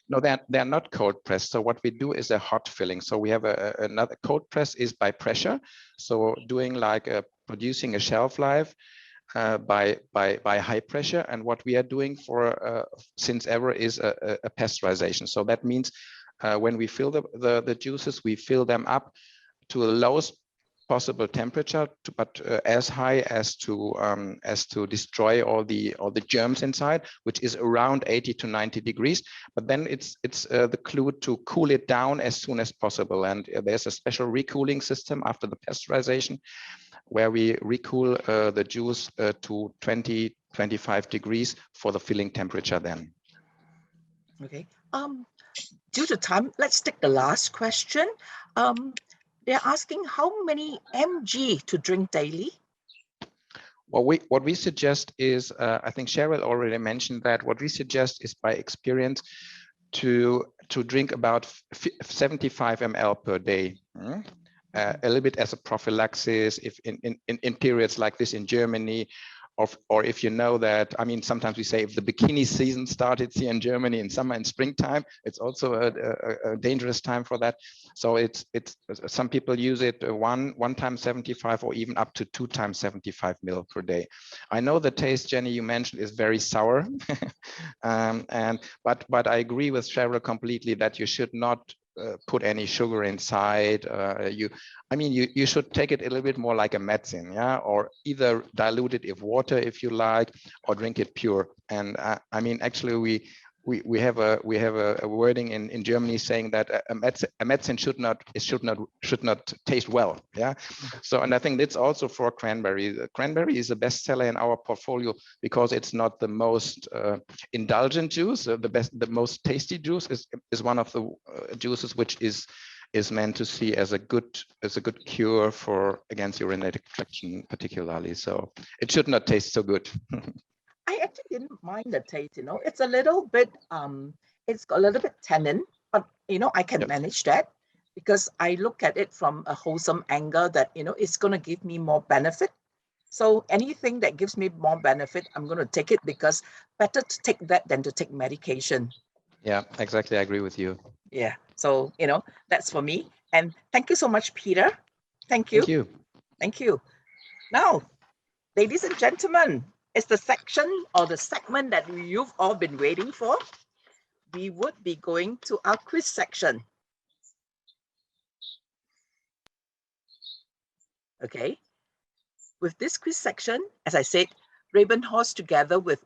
[SPEAKER 7] No, they're not cold pressed. So what we do is a hot filling. So we have another cold press is by pressure. So doing like producing a shelf life by high pressure. And what we are doing for since ever is a pasteurization. So that means when we fill the juices, we fill them up to the lowest possible temperature, but as high as to destroy all the germs inside, which is around 80 to 90 degrees. But then it's the clue to cool it down as soon as possible. And there's a special recooling system after the pasteurization, where we recool the juice to 20-25 degrees for the filling temperature. Then.
[SPEAKER 1] Okay. Due to time, let's take the last question. They're asking how many mg to drink daily?
[SPEAKER 7] Well, what we suggest is, I think Cheryl already mentioned that, what we suggest is by experience to drink about 75 ml per day. A little bit as a prophylaxis if in periods like this in Germany, or if you know that, I mean, sometimes we say if the bikini season started here in Germany in summer and springtime, it's also a dangerous time for that. So it's some people use it one time 75 or even up to 2 times 75 ml per day. I know the taste, Jenny, you mentioned is very sour, but I agree with Cheryl completely that you should not put any sugar inside. You should take it a little bit more like a medicine, yeah, or either dilute it with water if you like, or drink it pure. And I mean, actually, we have a wording in Germany saying that a medicine should not taste well, yeah. So, and I think that's also for cranberry. Cranberry is a bestseller in our portfolio because it's not the most indulgent juice. The most tasty juice is one of the juices which is meant to see as a good cure against urinary infection, particularly. So it should not taste so good.
[SPEAKER 1] I actually didn't mind the taste, it's a little bit, it's got a little bit tannin, but, I can manage that because I look at it from a wholesome angle that, it's going to give me more benefit. So anything that gives me more benefit, I'm going to take it because better to take that than to take medication.
[SPEAKER 7] Yeah, exactly. I agree with you.
[SPEAKER 1] Yeah. So, that's for me. And thank you so much, Peter. Thank you.
[SPEAKER 7] Thank you.
[SPEAKER 1] Thank you. Now, ladies and gentlemen, it's the section or the segment that you've all been waiting for. We would be going to our quiz section. Okay. With this quiz section, as I said, Ravenhorse together with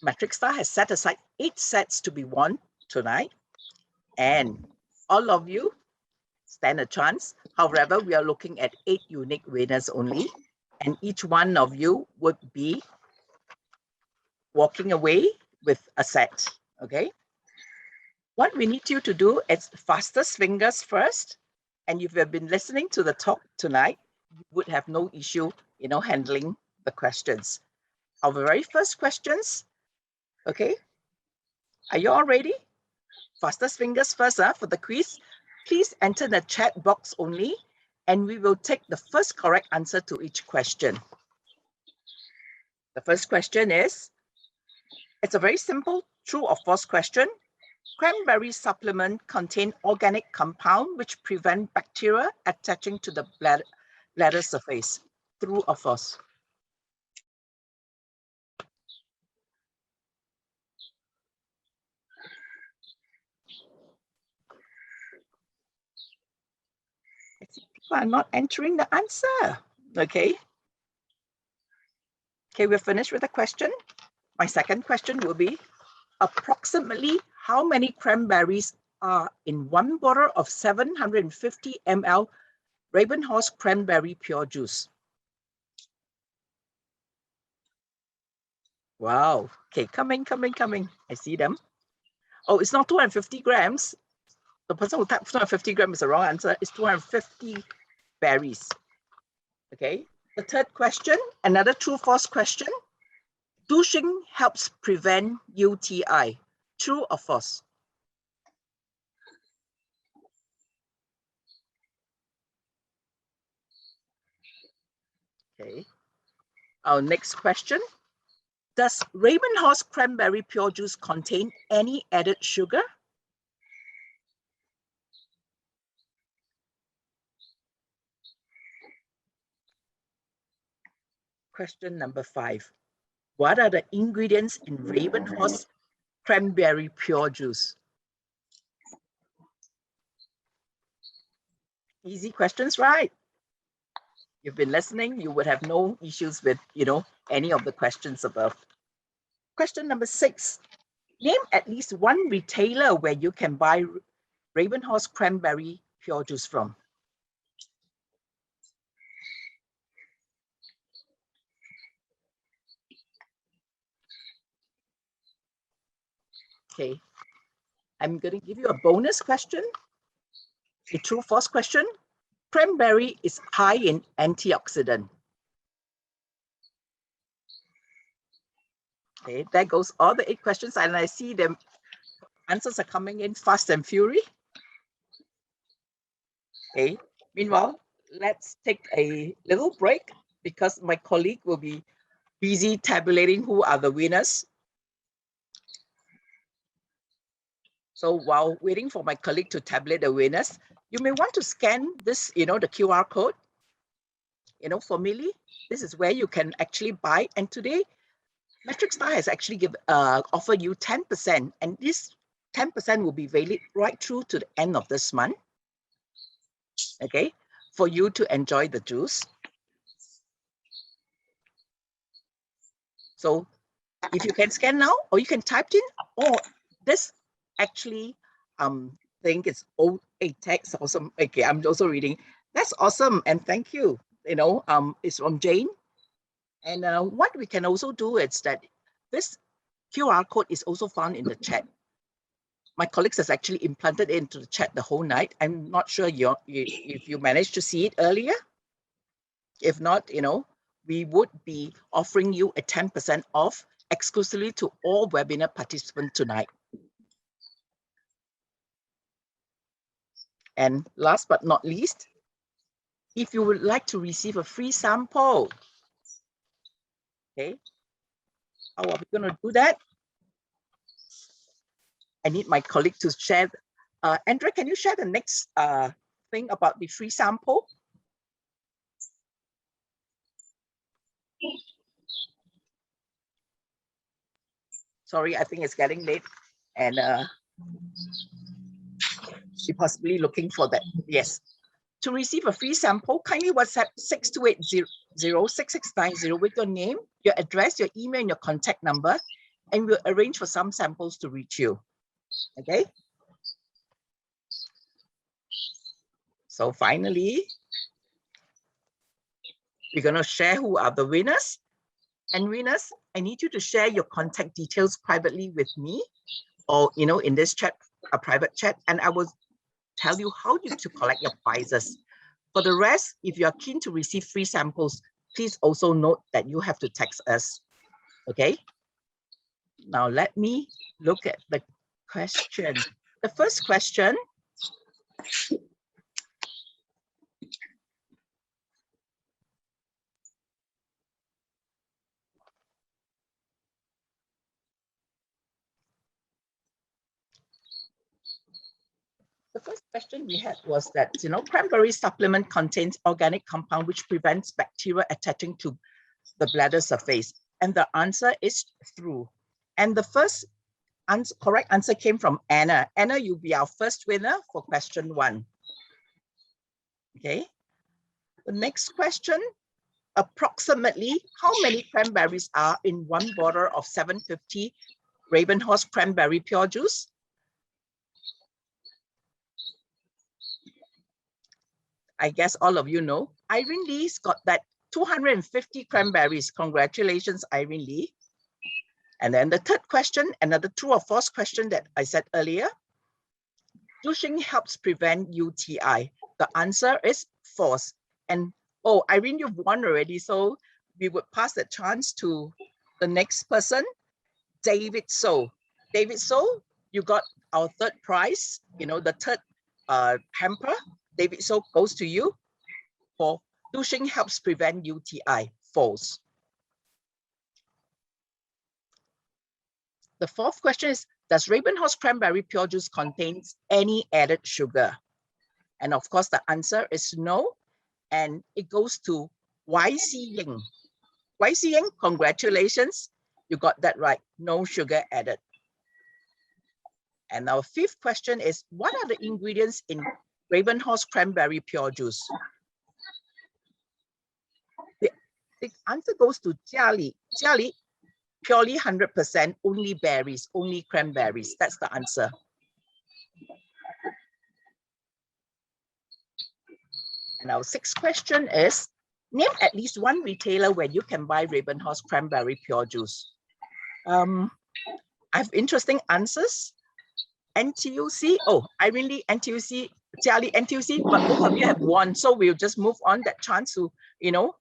[SPEAKER 1] Matrix Star has set aside 8 sets to be won tonight. And all of you stand a chance. However, we are looking at 8 unique winners only. And each one of you would be walking away with a set, okay? What we need you to do is fastest fingers first. And if you've been listening to the talk tonight, you would have no issue, handling the questions. Our very first questions, okay? Are you all ready? Fastest fingers first for the quiz. Please enter the chat box only, and we will take the first correct answer to each question. The first question is, it's a very simple true or false question. Cranberry supplement contain organic compound which prevent bacteria attaching to the bladder surface. True or false? I see people are not entering the answer. Okay. Okay, we're finished with the question. My second question will be, approximately how many cranberries are in one bottle of 750 ml Ravenhorse Cranberry Pure Juice. Wow. Okay, coming. I see them. Oh, it's not 250 grams. The person who typed 250 grams is the wrong answer. It's 250 berries. Okay. The third question, another true-false question. Douching helps prevent UTI. True or false? Okay. Our next question. Does Ravenhorse Cranberry Pure Juice contain any added sugar? Question number 5. What are the ingredients in Ravenhorse Cranberry Pure Juice? Easy questions, right? You've been listening, you would have no issues with, any of the questions above. Question number 6. Name at least one retailer where you can buy Ravenhorse Cranberry Pure Juice from. Okay, I'm going to give you a bonus question, a true-false question. Cranberry is high in antioxidant. Okay, that goes all the 8 questions, and I see the answers are coming in fast and fury. Okay, meanwhile, let's take a little break because my colleague will be busy tabulating who are the winners. So while waiting for my colleague to tabulate the winners, you may want to scan this, the QR code. For Millie, this is where you can actually buy. And today, Metric Star has actually offered you 10%, and this 10% will be valid right through to the end of this month. Okay, for you to enjoy the juice. So if you can scan now, or you can type in, or this actually, I think it's text awesome. Okay, I'm also reading. That's awesome, and thank you. It's from Jane. And what we can also do is that this QR code is also found in the chat. My colleagues has actually implanted it into the chat the whole night. I'm not sure if you managed to see it earlier. If not, we would be offering you a 10% off exclusively to all webinar participants tonight. And last but not least, if you would like to receive a free sample, okay, how are we going to do that? I need my colleague to share. Andrea, can you share the next thing about the free sample? Sorry, I think it's getting late, and she possibly looking for that. Yes. To receive a free sample, kindly WhatsApp 6280-6690 with your name, your address, your email, and your contact number, and we'll arrange for some samples to reach you. Okay. So finally, we're going to share who are the winners. And winners, I need you to share your contact details privately with me, or in this chat, a private chat, and I will tell you how to collect your prizes. For the rest, if you are keen to receive free samples, please also note that you have to text us. Okay. Now let me look at the question. The first question. The first question we had was that, cranberry supplement contains organic compound which prevents bacteria attaching to the bladder surface. And the answer is true. And the first correct answer came from Anna. Anna, you'll be our first winner for question 1. Okay. The next question, approximately how many cranberries are in one bottle of 750 Ravenhorse Cranberry Pure Juice? I guess all of you know. Irene Lee's got that 250 cranberries. Congratulations, Irene Lee. And then the third question, another true or false question that I said earlier. Douching helps prevent UTI. The answer is false. And oh, Irene, you've won already. So we would pass the chance to the next person, David So. David So, you got our third prize, the third hamper. David So goes to you for douching helps prevent UTI. False. The fourth question is, does Ravenhorse cranberry pure juice contains any added sugar? And of course, the answer is no. And it goes to YC Ying. YC Ying, congratulations. You got that right. No sugar added. And our fifth question is, what are the ingredients in Ravenhorse cranberry pure juice? The answer goes to Jiali. Jiali, purely 100%, only berries, only cranberries. That's the answer. And our sixth question is, name at least one retailer where you can buy Ravenhorse cranberry pure juice. I have interesting answers. NTUC, oh, Irene Lee, NTUC, Jiali, NTUC, but both of you have won. So we'll just move on that chance to,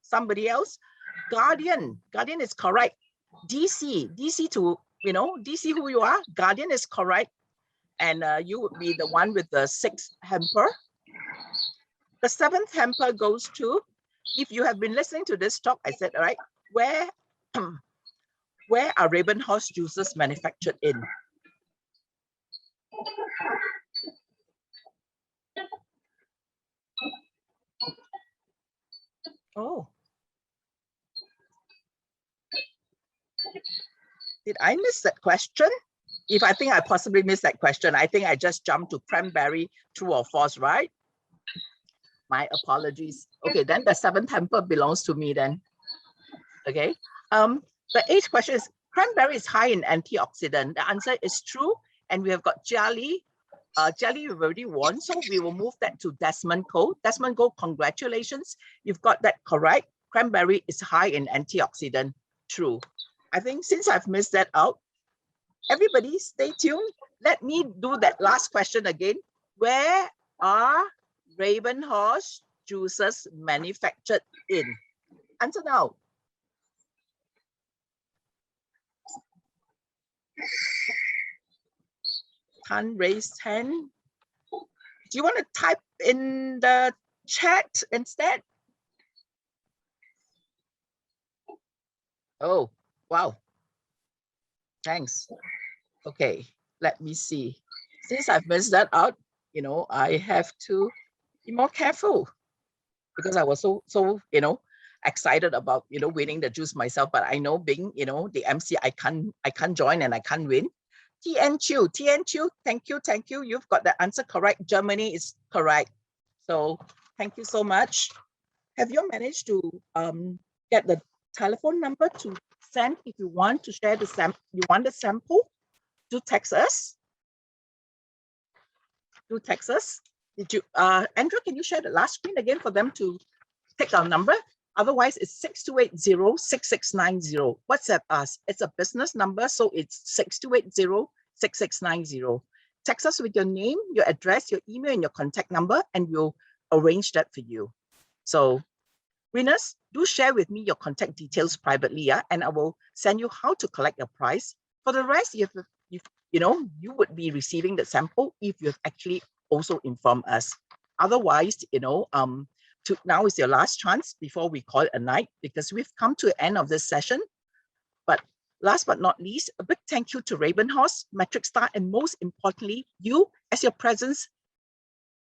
[SPEAKER 1] somebody else. Guardian is correct. DC to, DC who you are, Guardian is correct. And you would be the one with the sixth hamper. The seventh hamper goes to, if you have been listening to this talk, I said, all right, where are Ravenhorse juices manufactured in? Oh. Did I miss that question? If I think I possibly missed that question, I think I just jumped to cranberry, true or false, right? My apologies. Okay, then the seventh hamper belongs to me then. Okay. The eighth question is, cranberry is high in antioxidant. The answer is true. And we have got Jiali. Jiali, you've already won. So we will move that to Desmond Cole. Desmond Cole, congratulations. You've got that correct. Cranberry is high in antioxidant. True. I think since I've missed that out, everybody stay tuned. Let me do that last question again. Where are Ravenhorse juices manufactured in? Answer now. Can't raise hand. Do you want to type in the chat instead? Oh, wow. Thanks. Okay, let me see. Since I've missed that out, I have to be more careful because I was so excited about, winning the juice myself. But I know being, the MC, I can't join and I can't win. TN Chu, thank you. You've got the answer correct. Germany is correct. So thank you so much. Have you managed to get the telephone number to send if you want to share the sample? You want the sample? Do text us. Did you, Andrew, can you share the last screen again for them to take our number? Otherwise, it's 6280-6690. WhatsApp us. It's a business number, so it's 6280-6690. Text us with your name, your address, your email, and your contact number, and we'll arrange that for you. So, winners, do share with me your contact details privately, and I will send you how to collect your prize. For the rest, you would be receiving the sample if you've actually also informed us. Otherwise, now is your last chance before we call it a night, because we've come to the end of this session. But last but not least, a big thank you to Ravenhorse, Metric Star, and most importantly, you, as your presence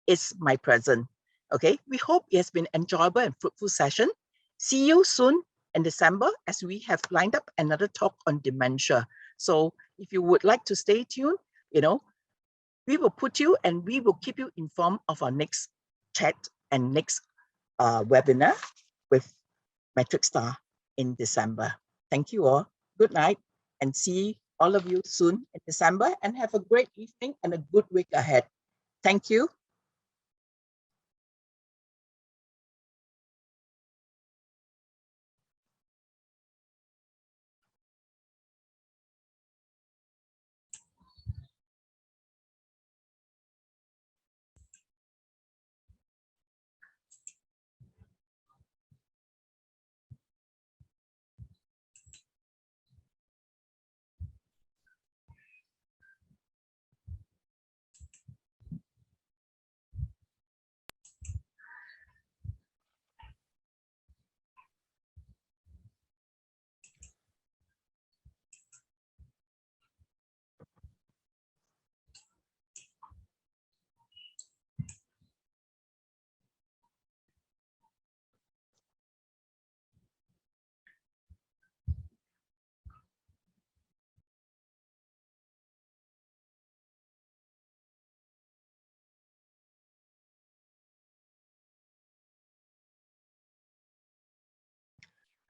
[SPEAKER 1] is my present. Okay, we hope it has been an enjoyable and fruitful session. See you soon in December as we have lined up another talk on dementia. So if you would like to stay tuned, we will put you and we will keep you informed of our next chat and next webinar with Metric Star in December. Thank you all. Good night and see all of you soon in December, and have a great evening and a good week ahead. Thank you.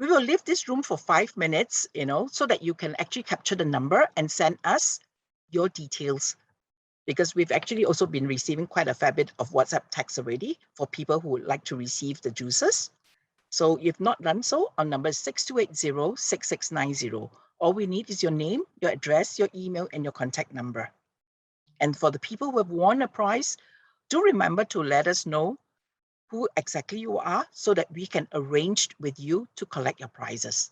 [SPEAKER 1] We will leave this room for 5 minutes, so that you can actually capture the number and send us your details, because we've actually also been receiving quite a fair bit of WhatsApp texts already for people who would like to receive the juices. So if not done so, our number is 6280-6690. All we need is your name, your address, your email, and your contact number. And for the people who have won a prize, do remember to let us know who exactly you are so that we can arrange with you to collect your prizes.